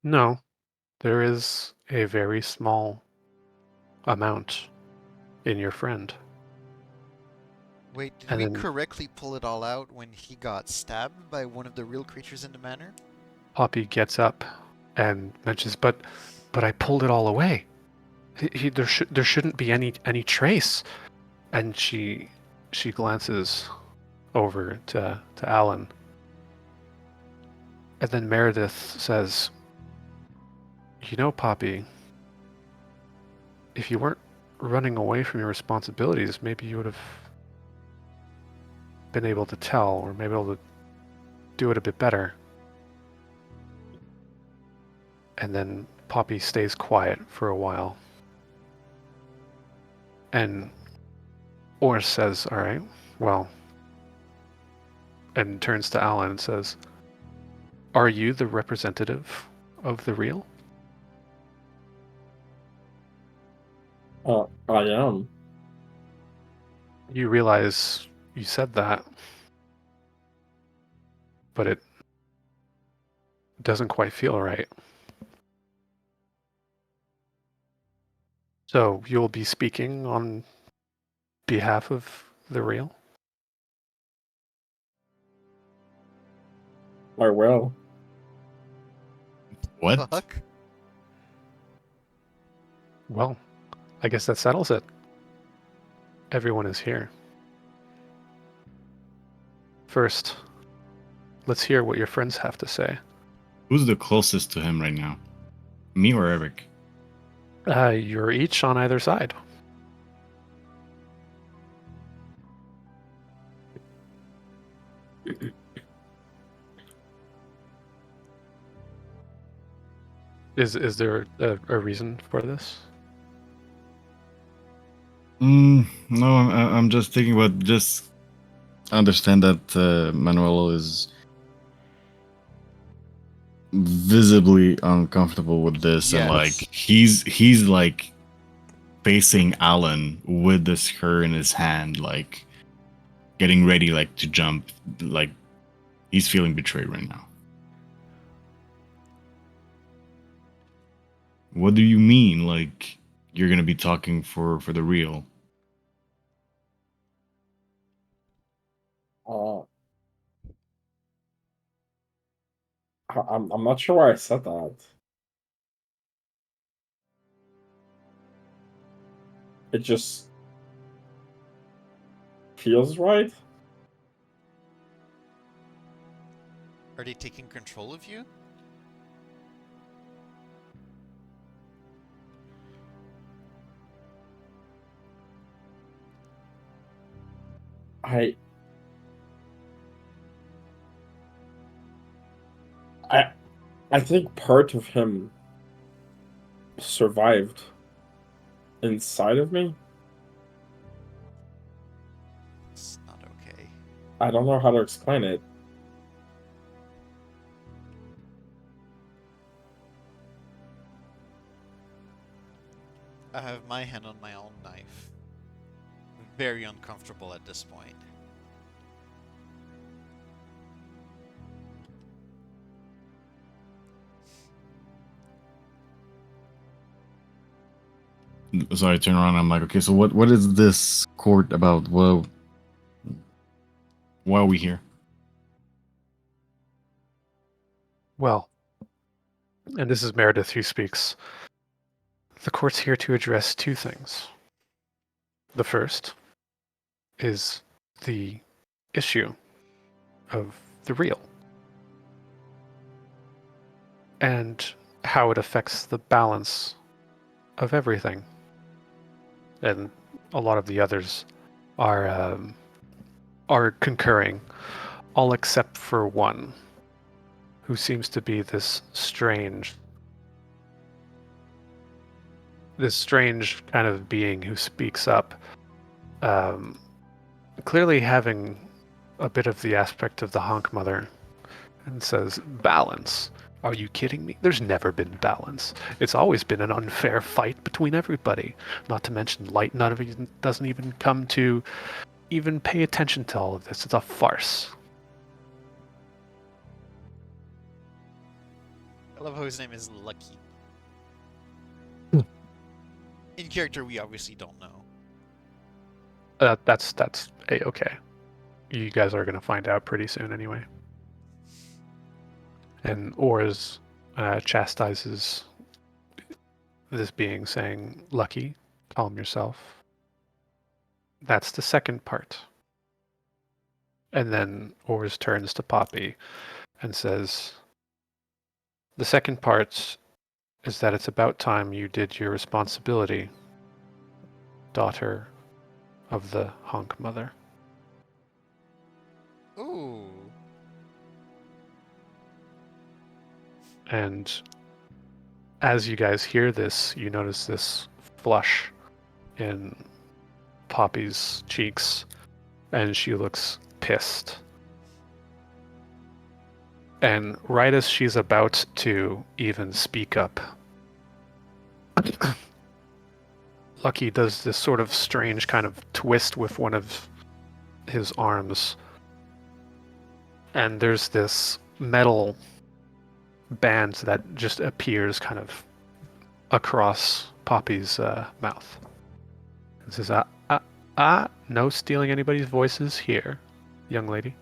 No, there is a very small amount in your friend. Wait, did And we then- correctly pull it all out when he got stabbed by one of the real creatures in the manor? Poppy gets up and mentions, but I pulled it all away. There shouldn't be any trace." And she glances over to Alan. And then Meredith says, "You know, Poppy, if you weren't running away from your responsibilities, maybe you would have been able to tell, or maybe able to do it a bit better." And then Poppy stays quiet for a while. And Orr says, "All right, well," and turns to Alan and says, "Are you the representative of the real?" I am. You realize you said that, but it doesn't quite feel right. So you'll be speaking on behalf of the real? I will. What? Fuck. Well, I guess that settles it. Everyone is here. First, let's hear what your friends have to say. Who's the closest to him right now? Me or Eric? You're each on either side. Is there a reason for this? No, I'm just thinking about just understand that Manuel is visibly uncomfortable with this, and Yes. like he's like facing Alan with the spear in his hand, like getting ready, like to jump, like he's feeling betrayed right now. What do you mean, like you're gonna be talking for the real? Uh, I'm not sure why I said that. It just feels right. Are they taking control of you? I I I think part of him survived inside of me. It's not okay. I don't know how to explain it. I have my hand on my own knife. Very uncomfortable at this point. So I turn around. I'm like, okay, so what is this court about? Well, why are we here? Well, and this is Meredith who speaks. The court's here to address two things. The first is the issue of the real and how it affects the balance of everything. And a lot of the others are concurring, all except for one, who seems to be this strange kind of being who speaks up, clearly having a bit of the aspect of the honk mother, and says, "Balance? Are you kidding me? There's never been balance. It's always been an unfair fight between everybody. Not to mention, Light none of it doesn't even come to even pay attention to all of this. It's a farce." I love how his name is Lucky. In character, we obviously don't know. That's a-okay. You guys are gonna find out pretty soon anyway. And Oars chastises this being, saying, "Lucky, calm yourself." That's the second part. And then Ors turns to Poppy and says, "The second part is that it's about time you did your responsibility, daughter of the Honk Mother." Ooh. And as you guys hear this, you notice this flush in Poppy's cheeks, and she looks pissed. And right as she's about to even speak up, Lucky does this sort of strange kind of twist with one of his arms, and there's this metal band that just appears kind of across Poppy's mouth. It says, no stealing anybody's voices here, young lady."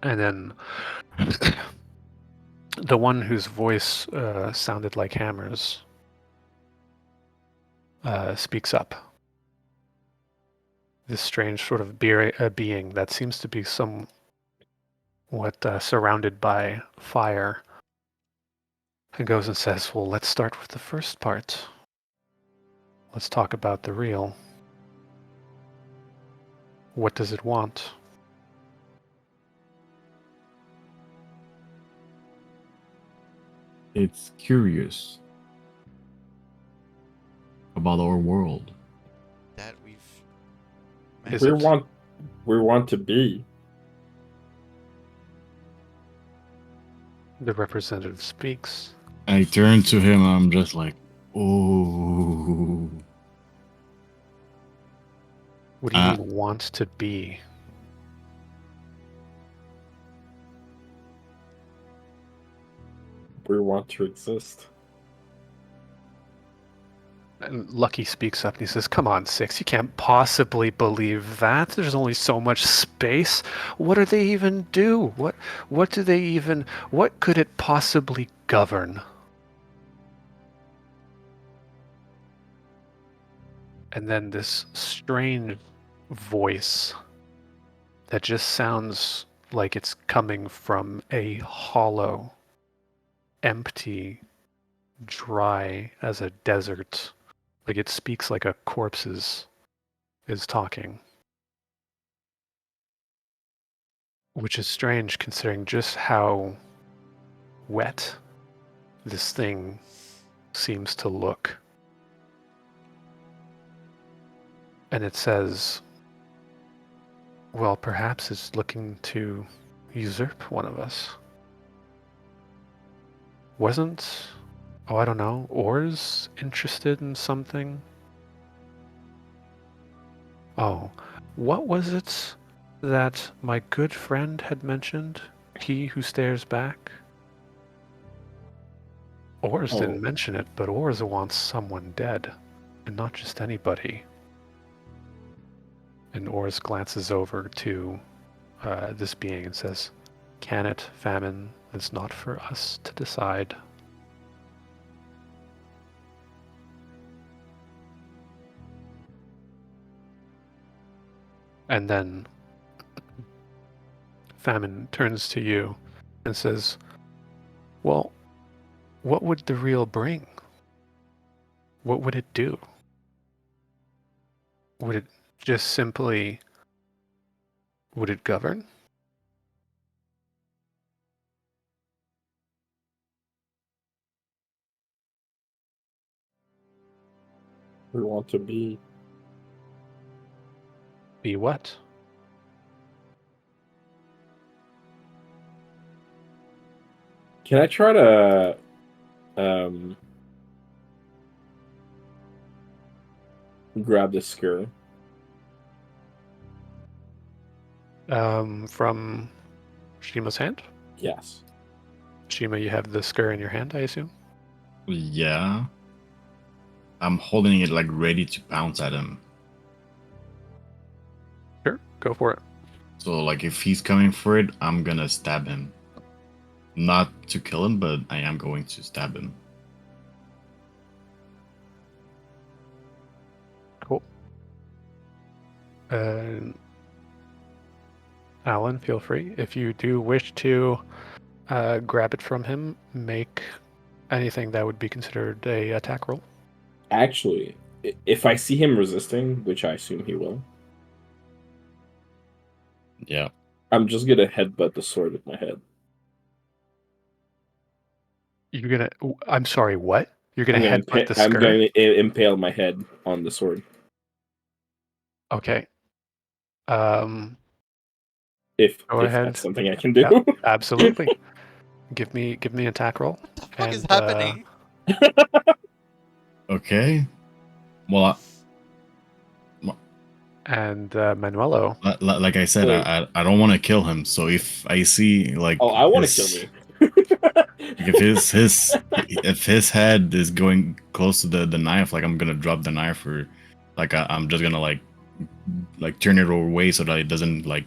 And then the one whose voice sounded like hammers speaks up. This strange sort of being that seems to be somewhat surrounded by fire, and goes and says, "Well, let's start with the first part. Let's talk about the real. What does it want?" It's curious about our world. That we've. Is we it? want to be. The representative speaks. I turn to him. I'm just like, oh. What do you mean want to be? We want to exist. And Lucky speaks up and he says, "Come on, Six, you can't possibly believe that. There's only so much space. What do they even do? What do they even, what could it possibly govern?" And then this strange voice that just sounds like it's coming from a hollow, empty, dry as a desert. Like it speaks like a corpse is talking. Which is strange considering just how wet this thing seems to look. And it says, "Well, perhaps it's looking to usurp one of us." Wasn't, oh, I don't know, Ors interested in something? Oh, what was it that my good friend had mentioned? He who stares back? Ors didn't mention it, but Ors wants someone dead, and not just anybody. And Ors glances over to this being and says, "Can it, famine? It's not for us to decide." And then Famine turns to you and says, "Well, what would the real bring? What would it do? Would it just simply, would it govern?" We want to be. Be what? Can I try to grab the skirt? From Shima's hand? Yes. Shima, you have the skur in your hand, I assume? Yeah. I'm holding it like ready to pounce at him. Sure, go for it. So like if he's coming for it, I'm gonna stab him. Not to kill him, but I am going to stab him. Cool. Alan, feel free. If you do wish to grab it from him, make anything that would be considered a attack roll. Actually, if I see him resisting, which I assume he will, Yeah. I'm just gonna headbutt the sword with my head. You're gonna. I'm sorry. What? You're gonna I'm gonna headbutt the I'm skirt? going to impale my head on the sword. Okay. If Go if ahead. that's something I can do. Yeah, absolutely. Give me an attack roll. What the fuck is And, happening? Okay. Well, Manuelo. like I said, Wait. I don't want to kill him. So if I see like Oh, I want to his- kill me. like if his head is going close to the knife, like I'm gonna drop the knife, or like I'm just gonna like turn it away so that it doesn't like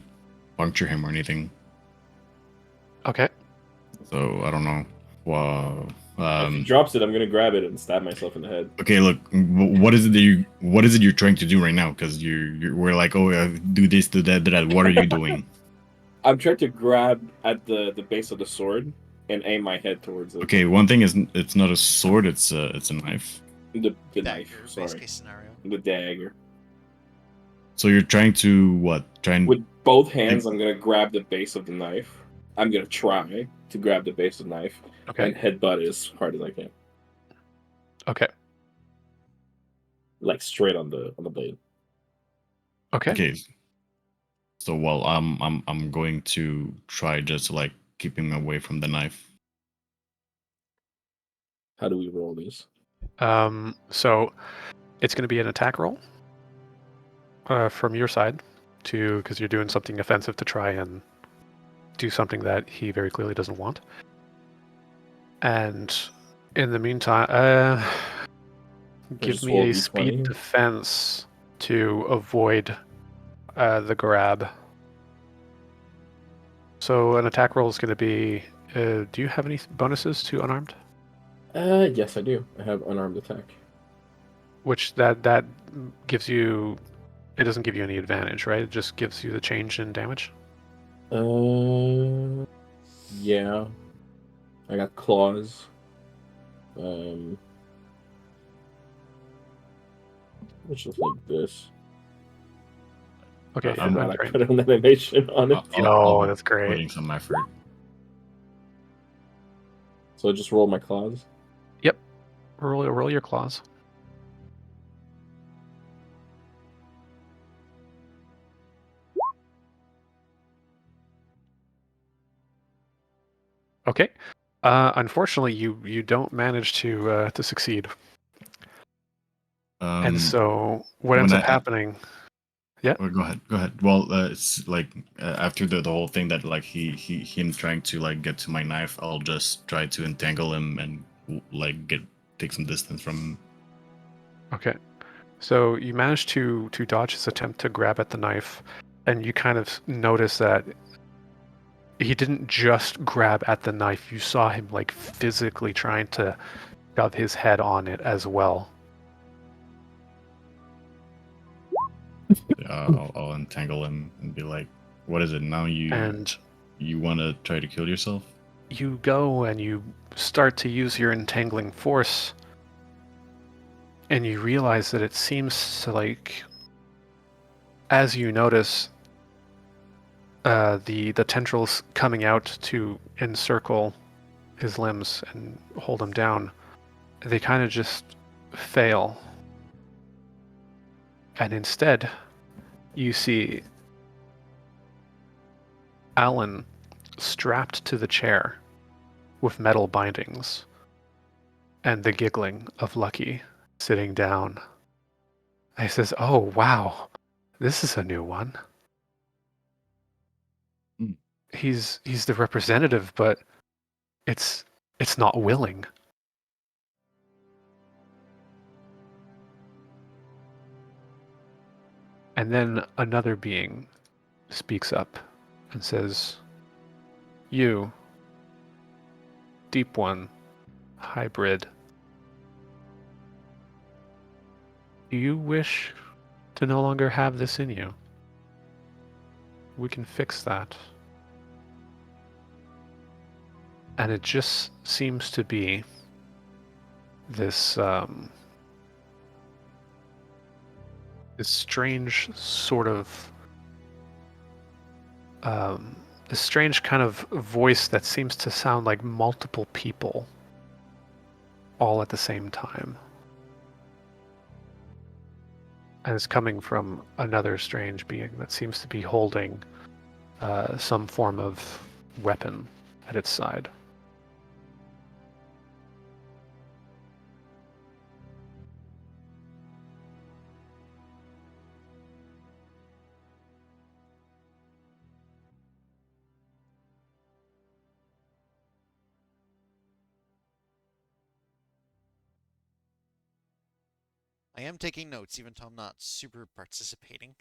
puncture him or anything. Okay. So I don't know. Well, If he drops it, I'm gonna grab it and stab myself in the head. okay, look, what is it that you're trying to do right now? Because we're like, oh, do this, do that, do that. What are you doing? I'm trying to grab at the base of the sword and aim my head towards it. Okay, one thing is it's not a sword; it's a knife. The knife. Dagger, base Sorry, case scenario. the dagger. So you're trying to what? With both hands, I'm gonna grab the base of the knife. I'm gonna try to grab the base of the knife Okay. and headbutt it as hard as I can, Okay. like straight on the blade. Okay. Okay. So well, I'm going to try just like keeping away from the knife. How do we roll this? So it's going to be an attack roll from your side because you're doing something offensive to try and do something that he very clearly doesn't want. And in the meantime, give just me roll a D20. speed defense to avoid the grab. So an attack roll is going to be. Do you have any bonuses to unarmed? Yes, I do. I have unarmed attack. Which that gives you. It doesn't give you any advantage, right? It just gives you the change in damage. Yeah. I got claws. Which looks like this. Okay, I yeah, forgot I'm I trying. put an animation on it. Yo, be that's great. putting some effort. So I just roll my claws. Yep. Roll your claws. Okay. Unfortunately, you don't manage to succeed, and so what ends when up happening? Yeah. Oh, go ahead. Go ahead. Well, it's like after the whole thing that like him trying to like get to my knife, I'll just try to entangle him and like take some distance from him. Okay. So you manage to dodge his attempt to grab at the knife, and you kind of notice that he didn't just grab at the knife. You saw him like physically trying to shove his head on it as well. I'll entangle him and be like, "What is it now? And You want to try to kill yourself?" you go and you start to use your entangling force, and you realize that it seems to like, as you notice, the tendrils coming out to encircle his limbs and hold him down, they kind of just fail. And instead, you see Alan strapped to the chair with metal bindings, and the giggling of Lucky sitting down. He says, "Oh, wow, this is a new one." Hmm. He's the representative, but it's not willing. And then another being speaks up and says, "You, Deep One, hybrid, do you wish to no longer have this in you. We can fix that. And it just seems to be this this strange sort of this strange kind of voice that seems to sound like multiple people all at the same time. And it's coming from another strange being that seems to be holding some form of weapon at its side. I am taking notes, even though I'm not super participating.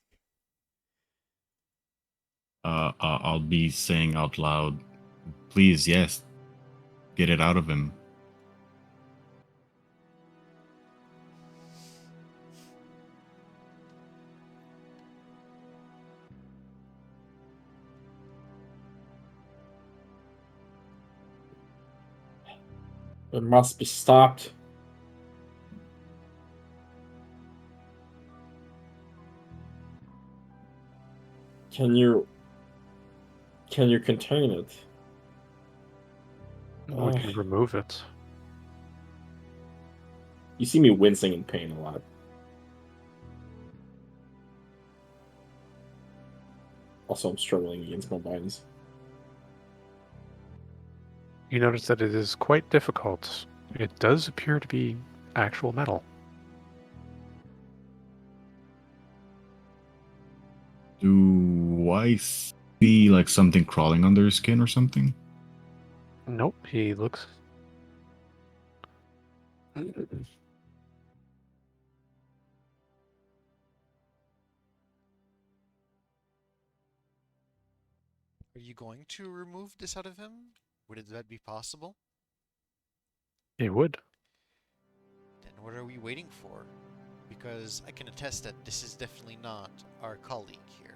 I'll be saying out loud, please, yes, get it out of him. It must be stopped. Can you contain it? We can remove it. You see me wincing in pain a lot. Also, I'm struggling against my binds. You notice that it is quite difficult. It does appear to be actual metal. Do I see like something crawling under his skin or something? Nope, he looks... Are you going to remove this out of him? Would that be possible? It would. Then what are we waiting for? Because I can attest that this is definitely not our colleague here.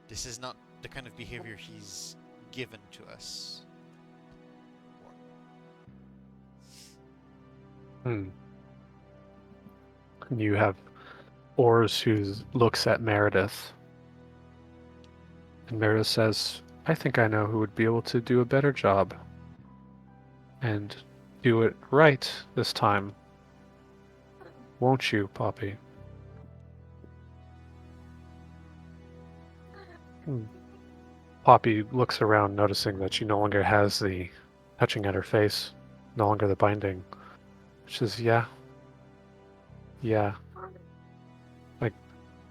This is not the kind of behavior he's given to us. You have Ors who looks at Meredith. And Meredith says, I think I know who would be able to do a better job. And do it right this time. Won't you, Poppy? Poppy looks around, noticing that she no longer has the touching at her face, no longer the binding. She says, yeah.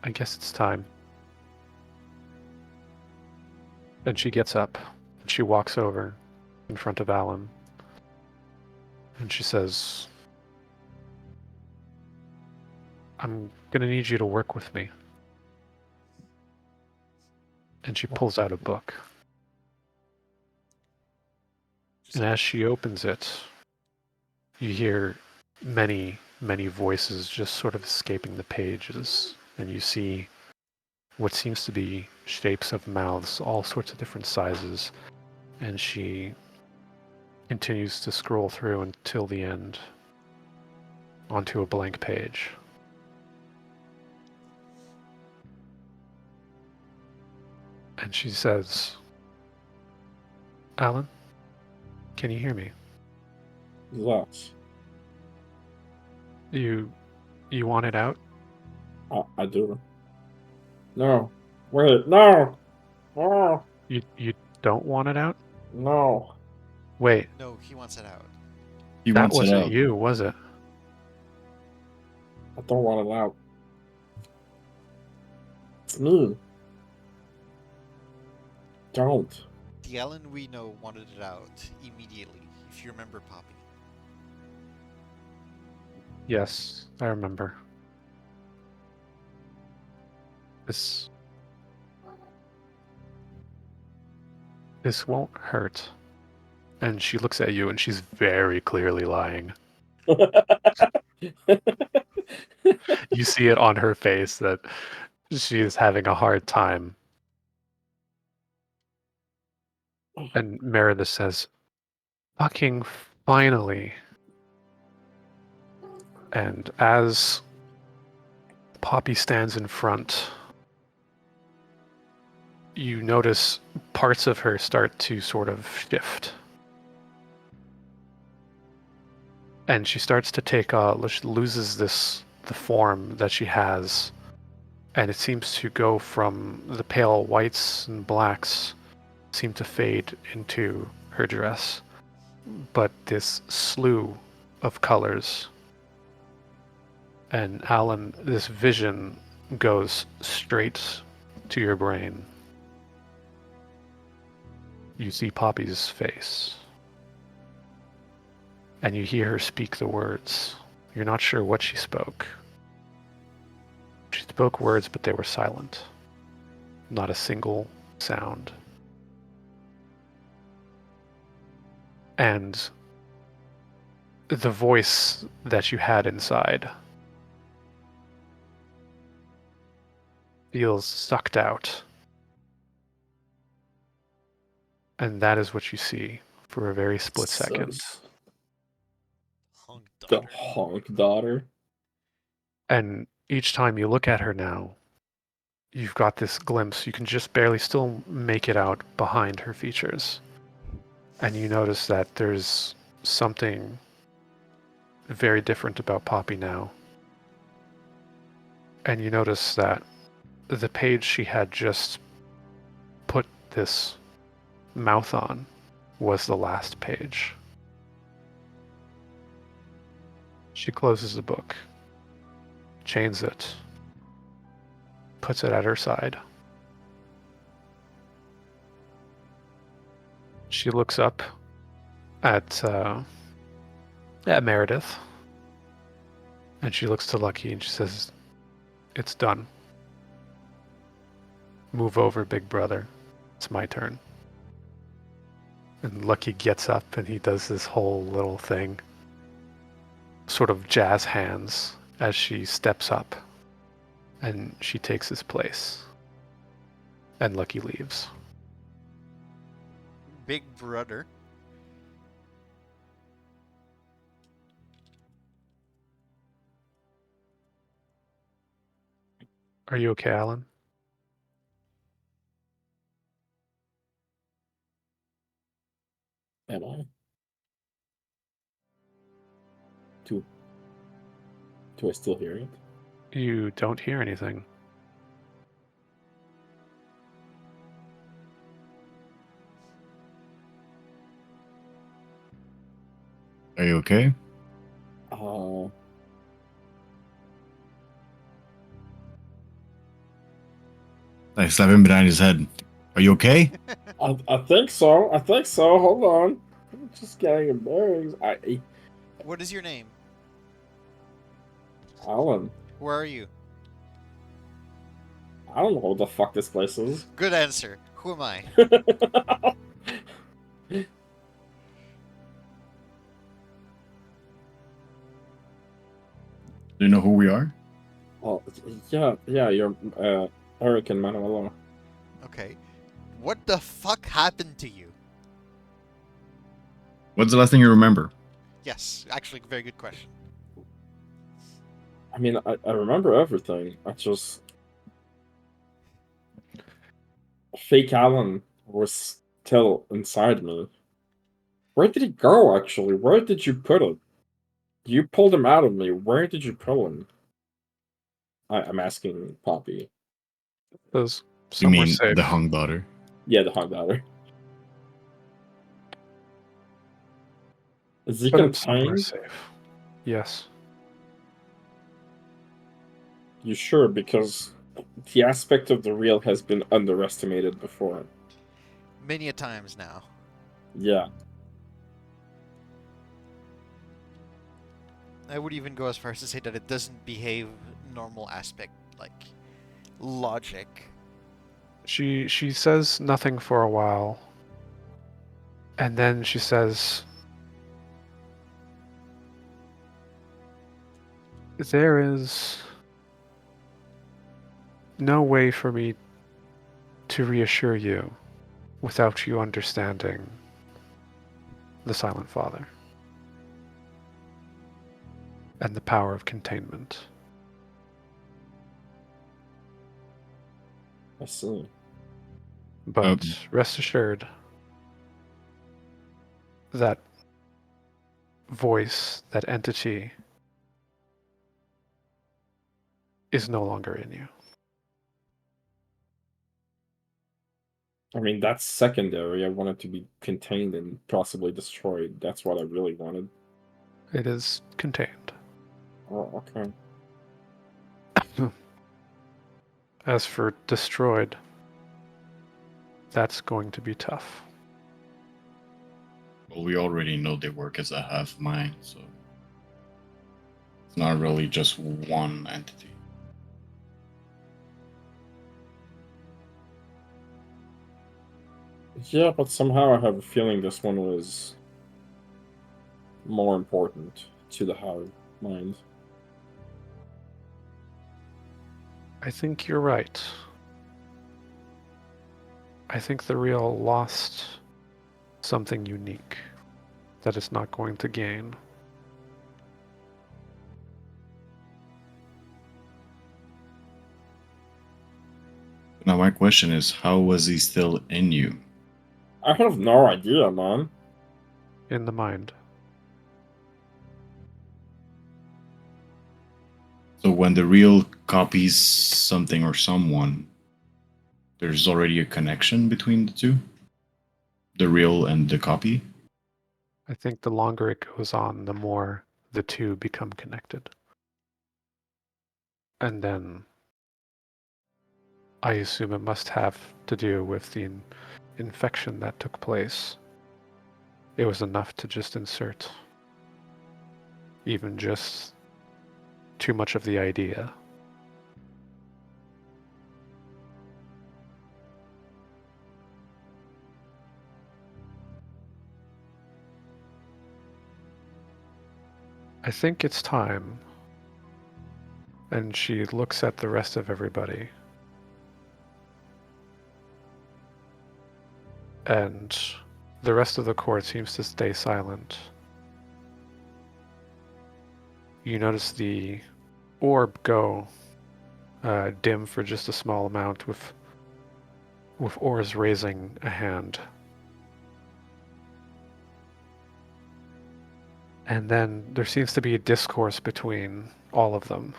I guess it's time. Then she gets up, and she walks over in front of Alan. And she says, I'm gonna need you to work with me. And she pulls out a book. And as she opens it, you hear many, many voices just sort of escaping the pages. And you see what seems to be shapes of mouths, all sorts of different sizes. And she continues to scroll through until the end, onto a blank page. And she says, Alan, can you hear me? Yes. You want it out? I do. No. Wait, no! No! You don't want it out? No. Wait, No, he wants it out. He that wants it wasn't out. you, was it? I don't want it out. It's me. Don't. The Alan we know wanted it out immediately, if you remember, Poppy. Yes, I remember. This won't hurt. And she looks at you and she's very clearly lying. You see it on her face that she is having a hard time. And Meredith says, "Fucking finally." And as Poppy stands in front, you notice parts of her start to sort of shift. And she starts to she loses the form that she has. And it seems to go from the pale whites and blacks seem to fade into her dress. But this slew of colors. And Alan, this vision goes straight to your brain. You see Poppy's face. And you hear her speak the words. You're not sure what she spoke. She spoke words, but they were silent. Not a single sound. And the voice that you had inside feels sucked out. And that is what you see for a very split second. Honk The daughter. honk daughter. And each time you look at her now, you've got this glimpse. You can just barely still make it out behind her features. And you notice that there's something very different about Poppy now. And you notice that the page she had just put this mouth on was the last page. She closes the book, chains it, puts it at her side. She looks up at Meredith, and she looks to Lucky and she says, "It's done. Move over, big brother. It's my turn." And Lucky gets up and he does this whole little thing, sort of jazz hands as she steps up, and she takes his place. And Lucky leaves. Big brother. Are you okay, Alan? Am I? Do I still hear it? You don't hear anything. Are you okay? I slap him behind his head. Are you okay? I think so. I think so. Hold on. I'm just getting a bearings. What is your name? Alan. Where are you? I don't know what the fuck this place is. Good answer. Who am I? Do you know who we are? Oh, yeah, you're Hurricane Manuela. Okay. What the fuck happened to you? What's the last thing you remember? Yes, actually, very good question. I mean, I remember everything. I just... Fake Alan was still inside me. Where did he go, actually? Where did you put it? You pulled him out of me. Where did you pull him? I'm asking Poppy. Those You somewhere mean safe. the hung daughter? Yeah, the hog daughter. Is he Put him somewhere contained? safe. Yes. You sure? Because the aspect of the real has been underestimated before. Many a times now. Yeah. I would even go as far as to say that it doesn't behave normal aspect, like logic. She says nothing for a while. And then she says, "There is no way for me to reassure you without you understanding the Silent Father and the power of containment. I see. But rest assured, that voice, that entity, is no longer in you. I mean, that's secondary. I want it to be contained and possibly destroyed. That's what I really wanted. It is contained. Oh, okay. As for destroyed, that's going to be tough. Well, we already know they work as a half mind, so it's not really just one entity. Yeah, but somehow I have a feeling this one was more important to the hive mind. I think you're right. I think the real lost something unique that it's not going to gain. Now, my question is, how was he still in you? I have no idea, man. In the mind. So when the real copies something or someone, there's already a connection between the two? The real and the copy? I think the longer it goes on, the more the two become connected. And then I assume it must have to do with the infection that took place. It was enough to just insert even just too much of the idea. I think it's time. And she looks at the rest of everybody. And the rest of the court seems to stay silent. You notice the orb go dim for just a small amount with Oars raising a hand. And then there seems to be a discourse between all of them.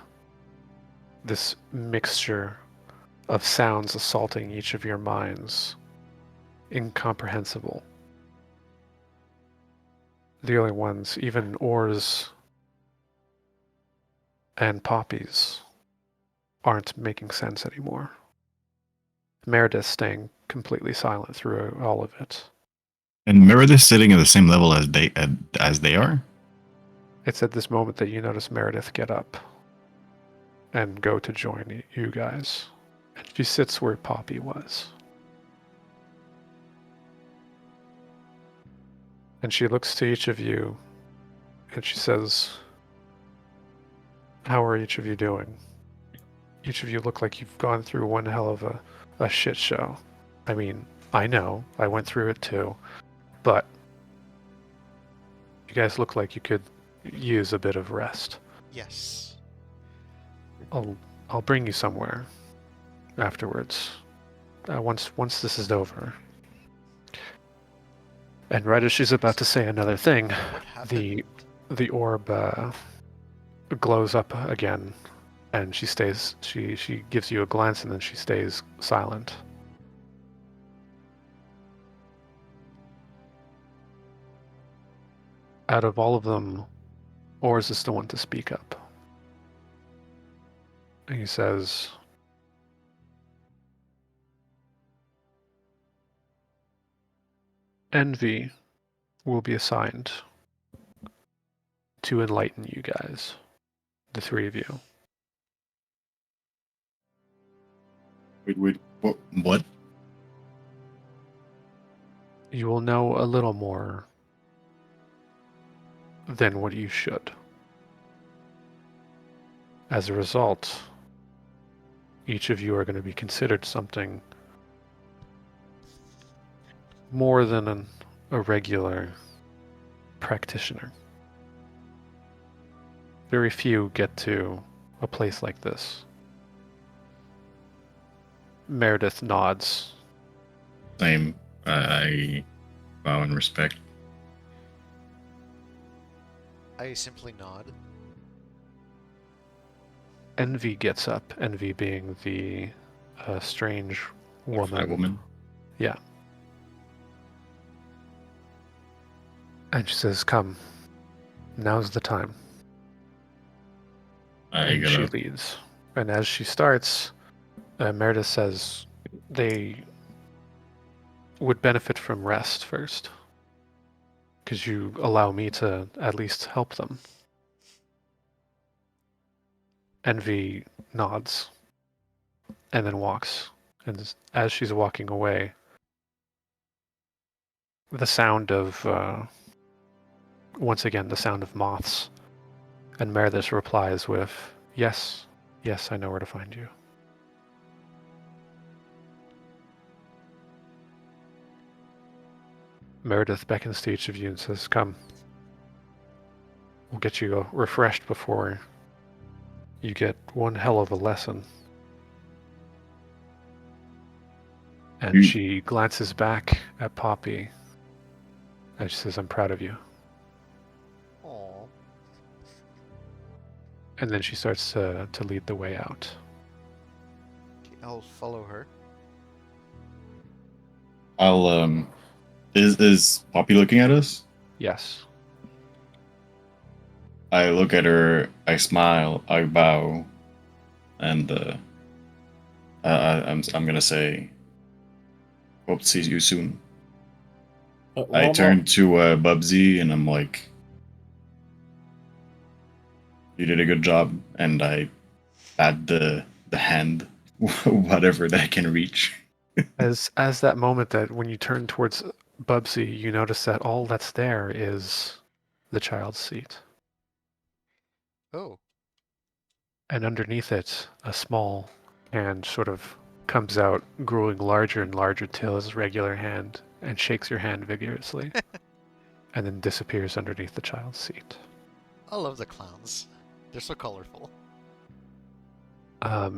This mixture of sounds assaulting each of your minds. Incomprehensible. The only ones, even Oars and Poppies, aren't making sense anymore. Meredith staying completely silent through all of it. And Meredith sitting at the same level as they are? It's at this moment that you notice Meredith get up and go to join you guys. And she sits where Poppy was. And she looks to each of you and she says, "How are each of you doing? Each of you look like you've gone through one hell of a shit show. I mean, I know, I went through it too, but you guys look like you could use a bit of rest. Yes. I'll bring you somewhere afterwards. Once this is over." And right as she's about to say another thing, What happened? the orb glows up again, and she stays. She gives you a glance, and then she stays silent. Out of all of them, Ors is the one to speak up. And he says, "Envy will be assigned to enlighten you guys, the three of you. Wait, what? You will know a little more than what you should. As a result, each of you are going to be considered something more than a regular practitioner. Very few get to a place like this. Meredith nods. Same. I bow in respect. I simply nod. Envy gets up. Envy being the strange woman. Fly woman. Yeah. And she says, "Come. Now's the time." I And get she up. leads. And as she starts, Meredith says they would benefit from rest first. Could you allow me to at least help them? Envy nods and then walks. And as she's walking away, the sound of, once again, the sound of moths. And Meredith replies with, "Yes, yes, I know where to find you." Meredith beckons to each of you and says, "Come. We'll get you refreshed before you get one hell of a lesson." And she glances back at Poppy and she says, "I'm proud of you." Aww. And then she starts to lead the way out. Okay, I'll follow her. I'll is Poppy looking at us? Yes. I look at her, I smile, I bow, and I'm gonna say, hope to see you soon. I turn to Bubsy and I'm like, you did a good job, and I pat the hand, whatever that I can reach. As that moment that when you turn towards Bubsy, you notice that all that's there is the child's seat. Oh. And underneath it, a small hand sort of comes out, growing larger and larger till his regular hand, and shakes your hand vigorously, and then disappears underneath the child's seat. I love the clowns. They're so colorful.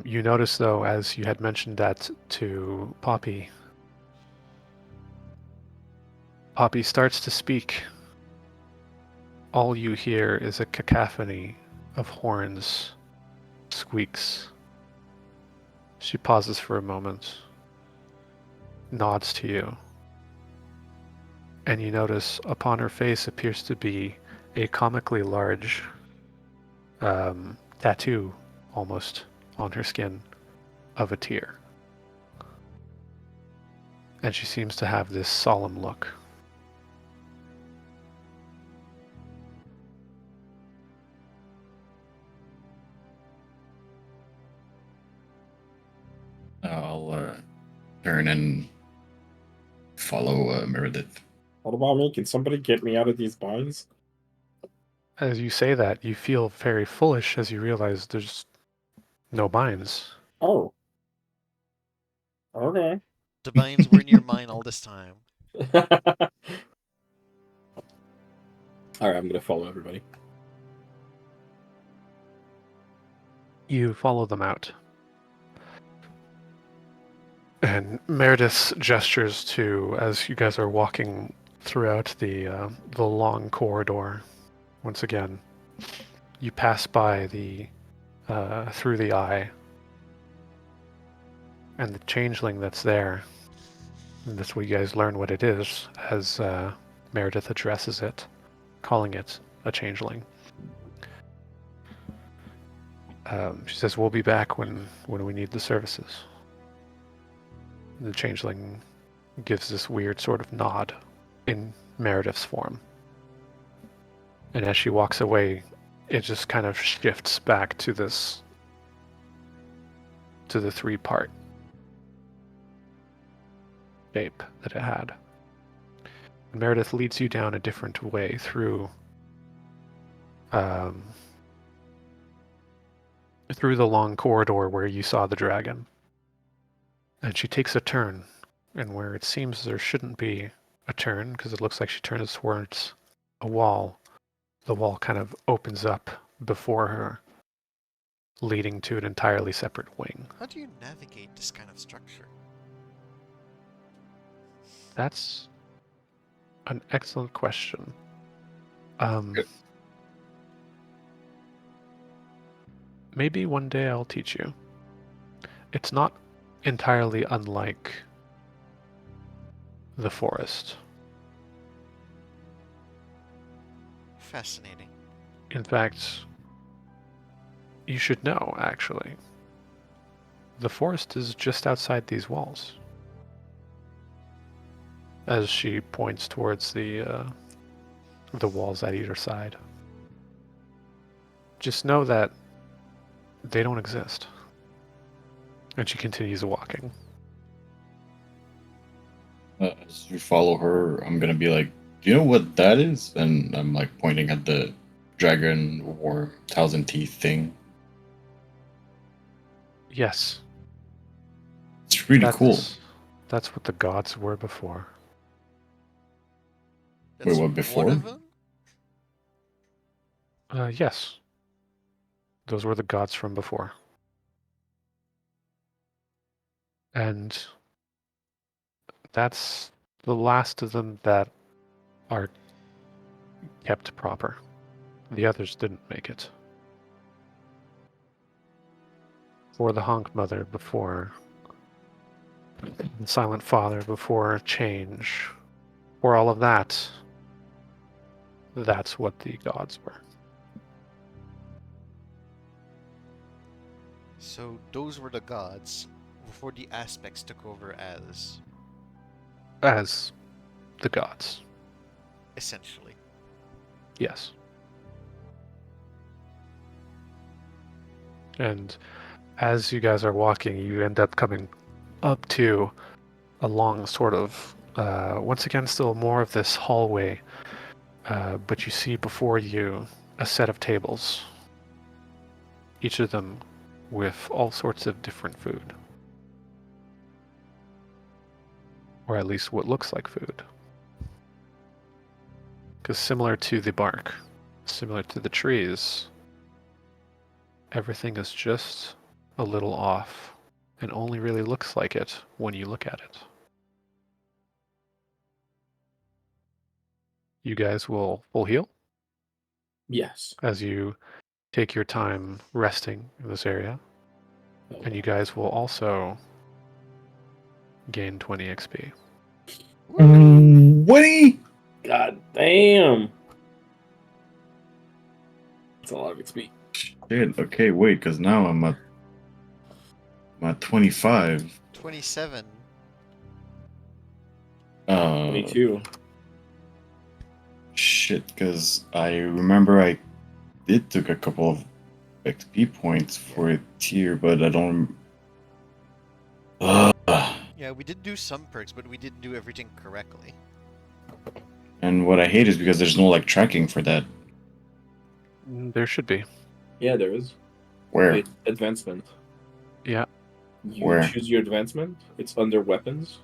You notice, though, as you had mentioned that to Poppy, Poppy starts to speak. All you hear is a cacophony of horns, squeaks. She pauses for a moment, nods to you, and you notice upon her face appears to be a comically large tattoo, almost, on her skin of a tear. And she seems to have this solemn look. I'll turn and follow Meredith. What about me? Can somebody get me out of these binds? As you say that, you feel very foolish as you realize there's no binds. Oh. Okay. The binds were in your mind all this time. Alright, I'm gonna follow everybody. You follow them out. And Meredith gestures to, as you guys are walking throughout the long corridor. Once again, you pass by the through the eye, and the changeling that's there. And that's where you guys learn what it is as Meredith addresses it, calling it a changeling. She says, "We'll be back when we need the services." The changeling gives this weird sort of nod in Meredith's form. And as she walks away, it just kind of shifts back to the three-part shape that it had. And Meredith leads you down a different way through through the long corridor where you saw the dragon. And she takes a turn, and where it seems there shouldn't be a turn, because it looks like she turns towards a wall, the wall kind of opens up before her, leading to an entirely separate wing. How do you navigate this kind of structure? That's an excellent question. Um, maybe one day I'll teach you. It's not entirely unlike the forest. Fascinating. In fact, you should know, actually. The forest is just outside these walls. As she points towards the walls at either side. Just know that they don't exist. And she continues walking. As we follow her, I'm gonna be like, "Do you know what that is?" And I'm like pointing at the dragon or thousand teeth thing. Yes, It's really cool. That's what the gods were before. Wait, what, before? One of them? Yes. Those were the gods from before. And that's the last of them that are kept proper. The others didn't make it. For the Honk Mother before, the Silent Father before change, for all of that, that's what the gods were. So those were the gods before the aspects took over as, As the gods, essentially. yes. And as you guys are walking, you end up coming up to a long sort of, once again, still more of this hallway, but you see before you a set of tables, each of them with all sorts of different food. Or at least what looks like food. Because similar to the bark, similar to the trees, everything is just a little off and only really looks like it when you look at it. You guys will full heal Yes. as you take your time resting in this area. And you guys will also gain 20 XP. What? God damn. That's a lot of XP. Shit. Okay, wait, because now I'm at 25. 27. 22. Shit, because I remember I did took a couple of XP points for a tier, but I don't. Yeah, we did do some perks, but we didn't do everything correctly. And what I hate is because there's no like tracking for that. There should be. Yeah, there is. Where? It's advancement. Yeah. You Where? choose your advancement. It's under weapons.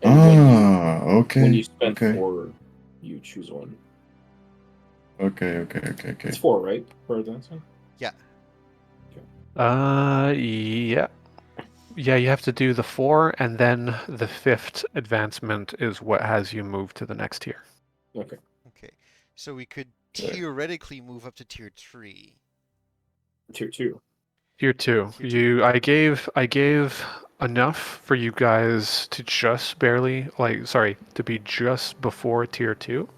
And Okay. when you spend okay. 4, you choose one. Okay. It's 4, right? For advancement? Yeah. Yeah. Yeah, you have to do the 4, and then the 5th advancement is what has you move to the next tier. Okay. Okay. So we could theoretically move up to tier 3. Tier 2. Tier 2. Tier I gave enough for you guys to just barely, to be just before tier 2.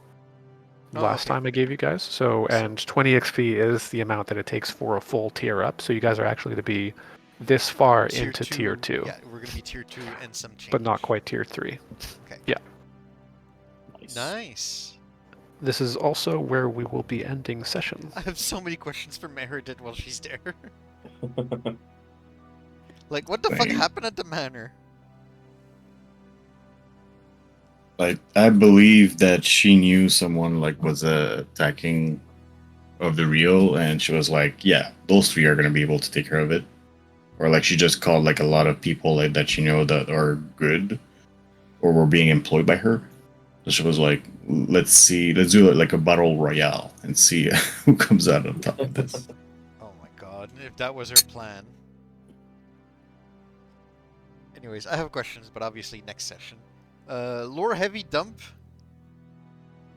Last okay. time I gave you guys. So, and 20 XP is the amount that it takes for a full tier up. So you guys are actually to be this far into tier 2. Yeah, we're gonna be tier 2 and some change. But not quite tier 3. Okay. Yeah. Nice. This is also where we will be ending session. I have so many questions for Meredith while she's there. Like, what the fuck Dang. happened at the manor? Like I believe that she knew someone like was attacking of the real, and she was like, "Yeah, those three are gonna be able to take care of it." Or like she just called like a lot of people like that she know that are good or were being employed by her. So she was like, let's do it like a battle royale and see who comes out on top of this. Oh my god, if that was her plan. Anyways, I have questions, but obviously next session. Lore heavy dump,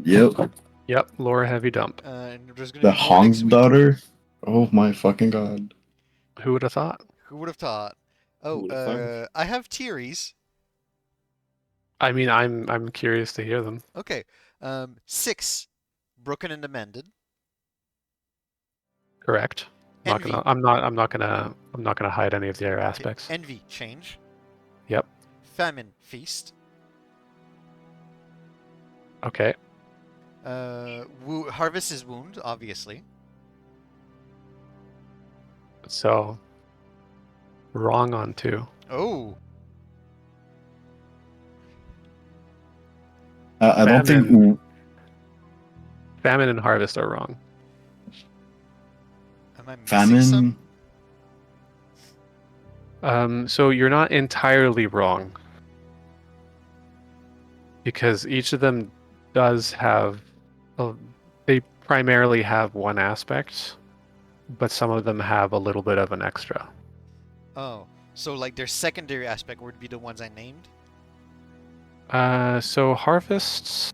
Yep. Yep, Laura Heavy Dump. and there's gonna The be more next Hong week. daughter. Oh my fucking god. Who would have thought? Who would have thought? Who would've thought? I have theories. I mean, I'm curious to hear them. Okay, 6, broken and amended. Correct. Envy. I'm not gonna hide any of their aspects. Envy, change. Yep. Famine, feast. Okay. Harvest is wound, obviously. So wrong on 2. Oh, I don't think. Famine and Harvest are wrong. am I missing some? Famine. So you're not entirely wrong. Because each of them does have they primarily have one aspect, but some of them have a little bit of an extra. Oh, so like their secondary aspect would be the ones I named? So Harvest's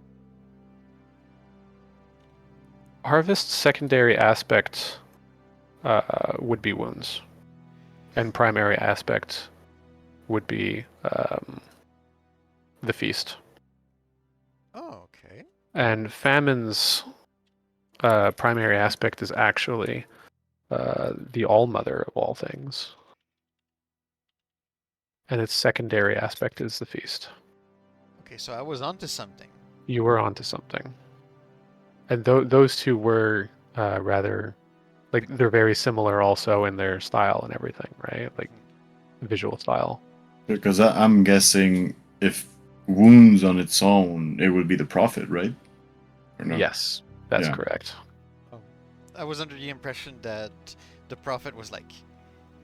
secondary aspect would be wounds, and primary aspect would be the feast. Oh, okay. And Famine's primary aspect is actually the All-Mother of all things. And its secondary aspect is the feast. Okay, so I was onto something. You were onto something. And those two were rather, like, they're very similar also in their style and everything, right? Like, visual style. Because I'm guessing if wounds on its own, it would be the prophet, right? Or no? Yes, that's Yeah. correct. Oh, I was under the impression that the prophet was like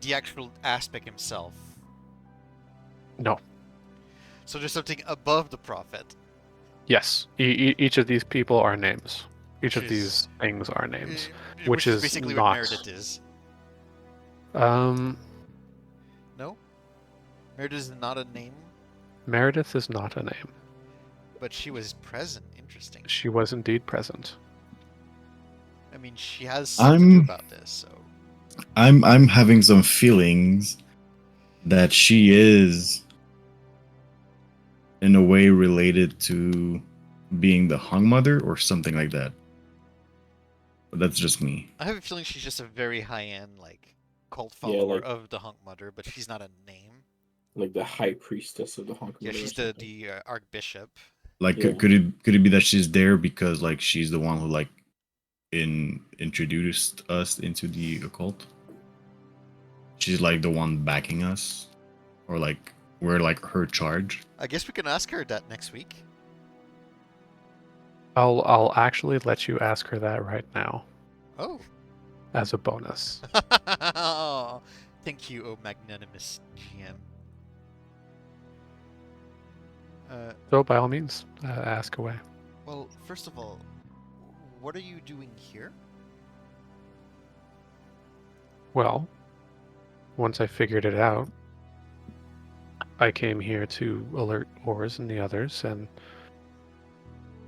the actual aspect himself. No. So there's something above the prophet. Yes. Each of these people are names. Each Which of is- these things are names. Which Which is basically not- what Meredith is. Um, No? Meredith is not a name, Meredith is not a name. but she was present. Interesting. She was indeed present. I mean, she has something to do about this, so. I'm having some feelings that she is in a way related to being the Hung Mother or something like that. But that's just me. I have a feeling she's just a very high-end, like, cult Yeah, follower like- of the Hunk Mother, but she's not a name. Like the high priestess of the Hong Kong. Yeah, she's the archbishop. Like, Yeah. could it be that she's there because like she's the one who like introduced us into the occult? She's like the one backing us, or like we're like her charge. I guess we can ask her that next week. I'll actually let you ask her that right now Oh. as a bonus. Thank you, oh magnanimous GM. So by all means, ask away. Well, first of all, what are you doing here? Well, once I figured it out, I came here to alert Ors and the others, and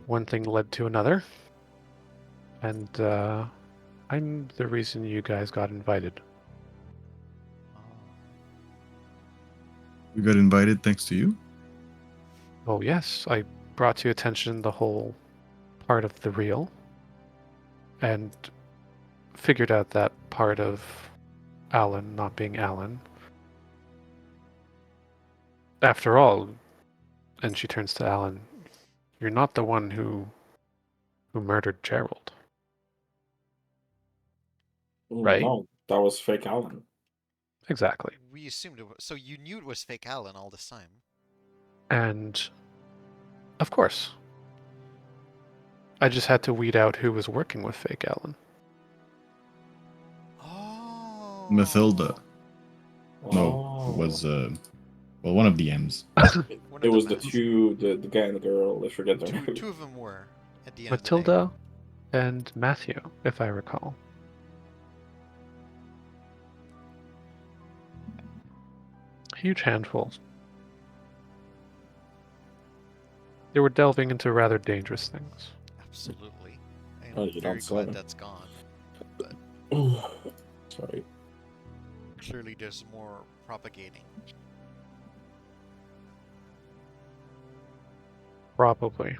one thing led to another. And I'm the reason you guys got invited. We got invited thanks to you. Oh yes, I brought to attention the whole part of the real, and figured out that part of Alan not being Alan. After all, and she turns to Alan, you're not the one who murdered Gerald. Right? No, that was fake Alan. Exactly. We assumed it was, so you knew it was fake Alan all this time. And of course, I just had to weed out who was working with fake Alan. Mathilda. No, Oh. it was well, one of the M's. One It of was them the has- two, the guy and the girl. I forget their name. two of them were at the end of the day. Matilda and Matthew, if I recall. Huge handfuls. They were delving into rather dangerous things. Absolutely. I'm Oh, you very don't say glad that. that's gone. Sorry. Clearly, there's more propagating. Probably.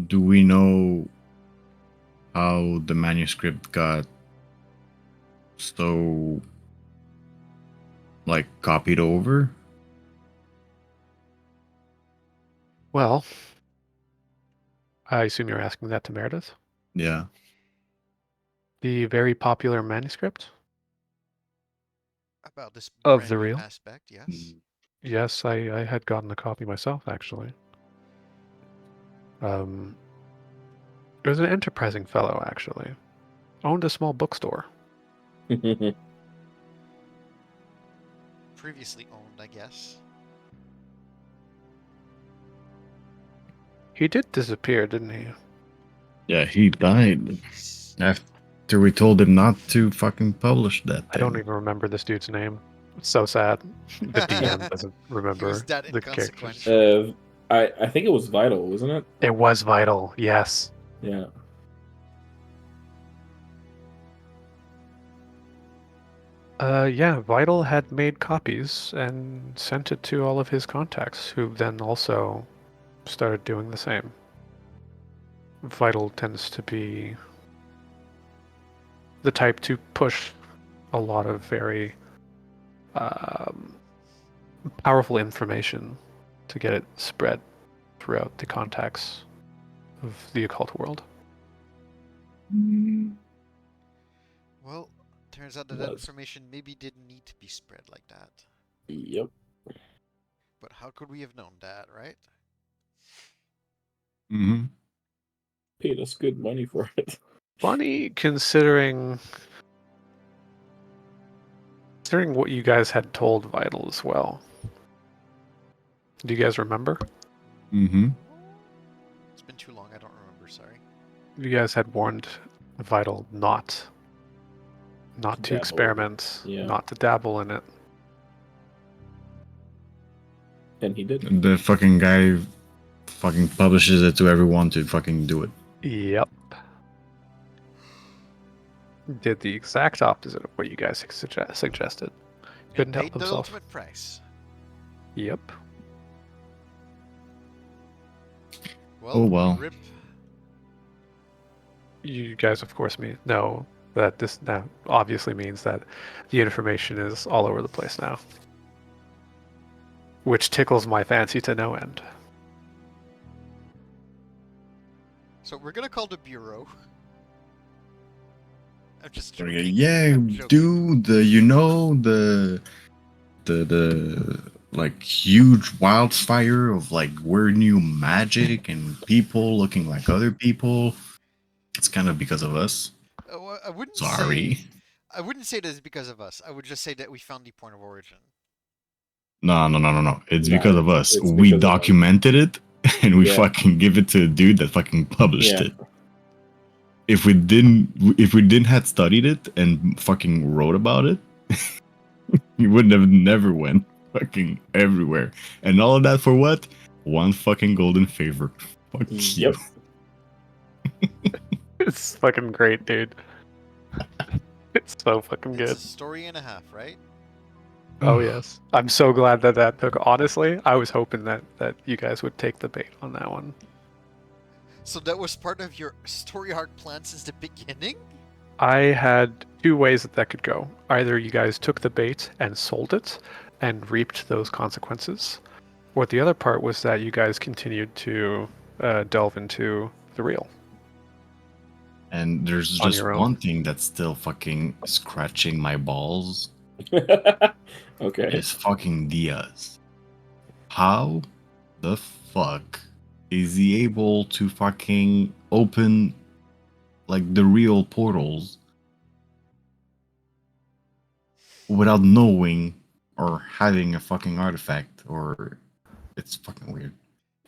Do we know how the manuscript got so like copied over? Well, I assume you're asking that to Meredith? Yeah. The very popular manuscript About this of brand the new real? aspect, yes. Yes, I had gotten a copy myself, actually. It was an enterprising fellow, actually. Owned a small bookstore. Previously owned, I guess. He did disappear, didn't he? Yeah, he died He's after we told him not to fucking publish that I don't thing. even remember this dude's name. It's so sad. The DM doesn't remember that the characters. inconsequential. I think it was Vital, wasn't it? It was vital, yes. Yeah. Yeah, Vital had made copies and sent it to all of his contacts, who then also started doing the same. Vital tends to be the type to push a lot of very powerful information to get it spread throughout the contacts of the occult world. Well, turns out that Was. information maybe didn't need to be spread like that. Yep. But how could we have known that, right? Mm-hmm. Paid us good money for it. Funny considering what you guys had told Vital as well. Do you guys remember? Mm-hmm. It's been too long, I don't remember, sorry. You guys had warned Vital not to Dabble with it. experiment, Yeah. not to dabble in it. And he did. The fucking guy fucking publishes it to everyone to fucking do it. Yep. Did the exact opposite of what you guys suggested. Couldn't And help paid the himself. ultimate price. Yep. Well, Oh, well. rip. You guys, of course, know that this now obviously means that the information is all over the place now. Which tickles my fancy to no end. So we're gonna call the bureau. I'm just We're joking. gonna, yeah, I'm joking. dude, the like huge wildfire of like weird new magic and people looking like other people. It's kind of because of us. I wouldn't Sorry. say. I wouldn't say that it's because of us. I would just say that we found the point of origin. No. It's Nah, because of us. it's We because of us. documented it and we Yeah. fucking give it to a dude that fucking published Yeah. it. If we didn't had studied it and fucking wrote about it, we would have never went fucking everywhere. And all of that for what? One fucking golden favor. Fuck Yep. you. It's fucking great, dude. It's so fucking It's good. a story and a half, right? Oh yes. I'm so glad that took. Honestly, I was hoping that you guys would take the bait on that one. So that was part of your story arc plan since the beginning? I had two ways that could go. Either you guys took the bait and sold it and reaped those consequences, or the other part was that you guys continued to delve into the real. And there's On just your own. one thing that's still fucking scratching my balls. Okay. Is fucking Diaz. How the fuck is he able to fucking open like the real portals without knowing or having a fucking artifact? Or it's fucking weird.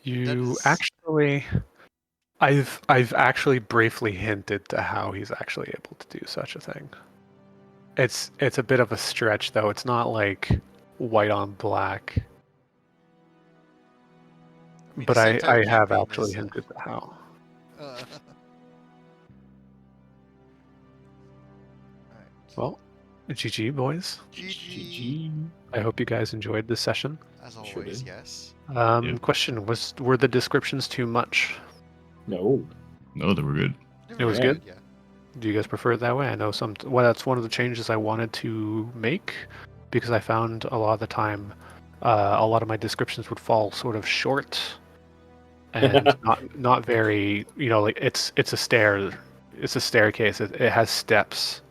You is- actually, I've actually briefly hinted to how he's actually able to do such a thing. It's a bit of a stretch though. It's not like white on black, I mean, but this I entire have campaign actually is, hinted to how. Alright. Well, GG boys. GG. GG. I hope you guys enjoyed this session. As Sure always, did. yes. Yeah. Question were the descriptions too much? No. No, they were good. They It was really good? Yeah. Do you guys prefer it that way? I know well, that's one of the changes I wanted to make because I found a lot of the time a lot of my descriptions would fall sort of short and not very, like it's a staircase. It has steps.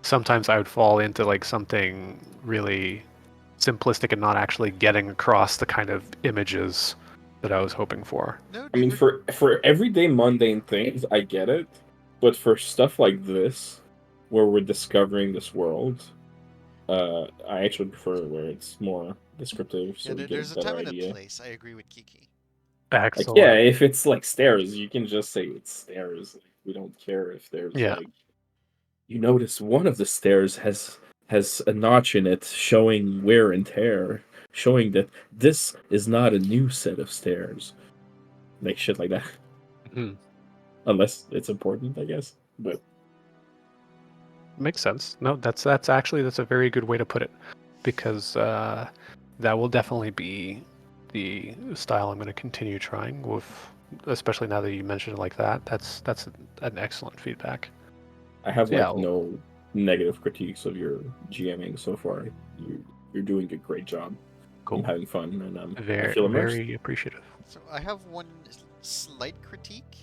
Sometimes I would fall into like something really simplistic and not actually getting across the kind of images that I was hoping for. No, I mean, for everyday mundane things, I get it, but for stuff like this, where we're discovering this world, I actually prefer where it's more descriptive, so yeah, we get there's a a better time and a idea. place. I agree with Kiki. Like, yeah, Excellent. if it's like stairs, you can just say it's stairs. Like, we don't care if there's Yeah. like, you notice one of the stairs has a notch in it showing wear and tear, showing that this is not a new set of stairs. Like shit like that. Mhm. Unless it's important, I guess. But Makes sense. No, that's a very good way to put it, because that will definitely be the style I'm going to continue trying with, especially now that you mentioned it like that. That's an excellent feedback. I have So, yeah, like no negative critiques of your GMing so far. You're doing a great job. cool. I'm having fun, and I Very feel immersed. very appreciative. So I have one slight critique.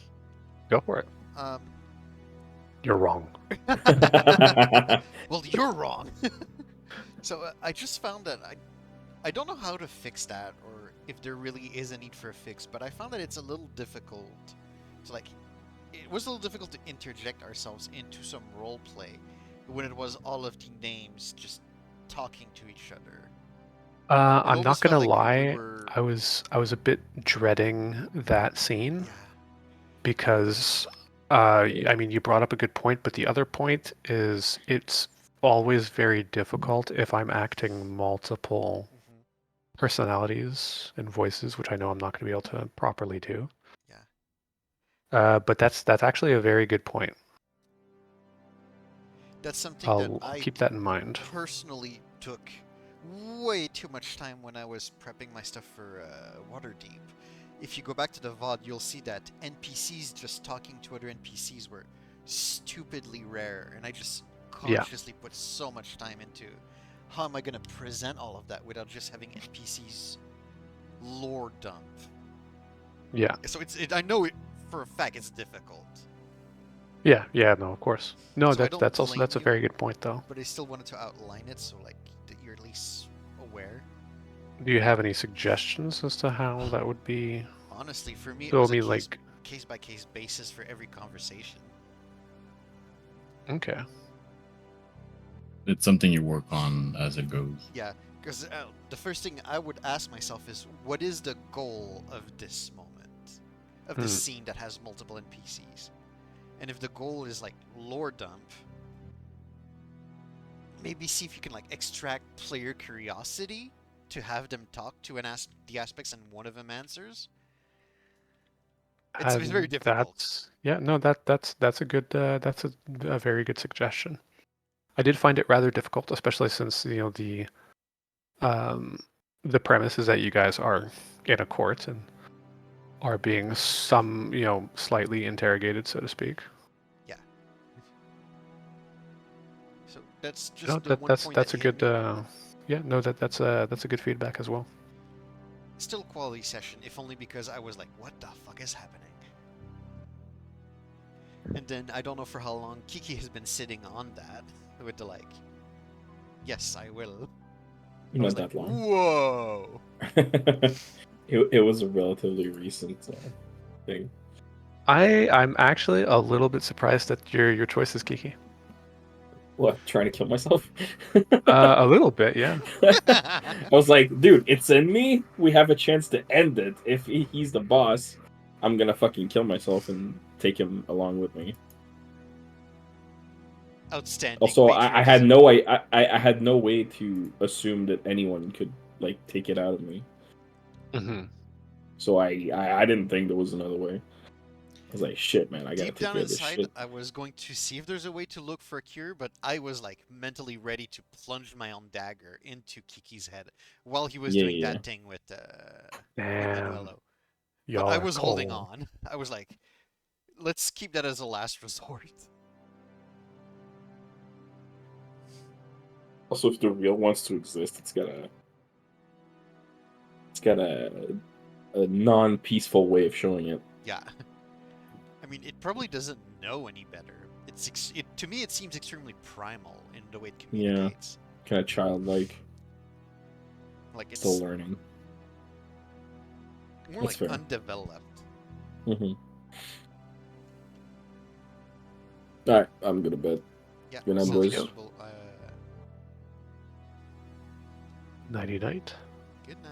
Go for it. Um, You're wrong. well, you're wrong. So I just found that I don't know how to fix that, or if there really is a need for a fix, but I found that it's a little difficult to like. It was a little difficult to interject ourselves into some role play when it was all of the names just talking to each other. It I'm not almost felt gonna like we lie. were. I was a bit dreading that scene Yeah. because I mean, you brought up a good point, but the other point is it's always very difficult if I'm acting multiple Hmm. personalities and voices, which I know I'm not going to be able to properly do. Yeah. But that's actually a very good point. That's something that I'll I keep that in mind. personally took way too much time when I was prepping my stuff for Waterdeep. If you go back to the VOD, you'll see that NPCs just talking to other NPCs were stupidly rare, and I just Yeah. consciously put so much time into how am I going to present all of that without just having NPCs lore dump. Yeah. So I know it for a fact it's difficult, Yeah. Yeah. No, of course. No, So I don't that's blame a you. very good point, though. but I still wanted to outline it so like that you're at least aware. Do you have any suggestions as to how that would be? Honestly, for me, it So I was a mean, like, case by case basis for every conversation. okay. It's something you work on as it goes. Yeah, because the first thing I would ask myself is, what is the goal of this moment, of this scene that has multiple NPCs? And if the goal is like lore dump, maybe see if you can like extract player curiosity to have them talk to and ask the aspects, and one of them answers. It's very difficult. No, that's a good that's a very good suggestion. I did find it rather difficult, especially since um the premise is that you guys are in a court and are being slightly interrogated, so to speak. Yeah. So that's No, just the one point that that's a hit good me. yeah, no, that's a good feedback as well. Still quality session, if only because I was like, what the fuck is happening? And then I don't know for how long Kiki has been sitting on that with the like, yes, I will. I was not like, that long. whoa. It was a relatively recent thing. I'm actually a little bit surprised at your choices, Kiki. What? Trying to kill myself? A little bit, yeah. I was like, dude, it's in me. We have a chance to end it. If he's the boss, I'm gonna fucking kill myself and take him along with me. Outstanding. Also, I had patriotism. no way. I had no way to assume that anyone could like take it out of me. Hmm. So I didn't think there was another way. I was like, shit, man, I gotta Deep take down care of this inside, shit. I was going to see if there's a way to look for a cure, but I was like mentally ready to plunge my own dagger into Kiki's head while he was Yeah, doing yeah. that thing with Damn, Manuelo. But y'all I are was holding cold. on. I was like, let's keep that as a last resort. Also, if the real wants to exist, it's got a non-peaceful way of showing it. Yeah. I mean, it probably doesn't know any better. To me, it seems extremely primal in the way it Yeah, communicates. kind of childlike, Like still it's learning. more That's like fair. undeveloped. Mm-hmm. All right, I'm gonna bed. Yeah. Good night, So boys. we'll, Nighty night. good night.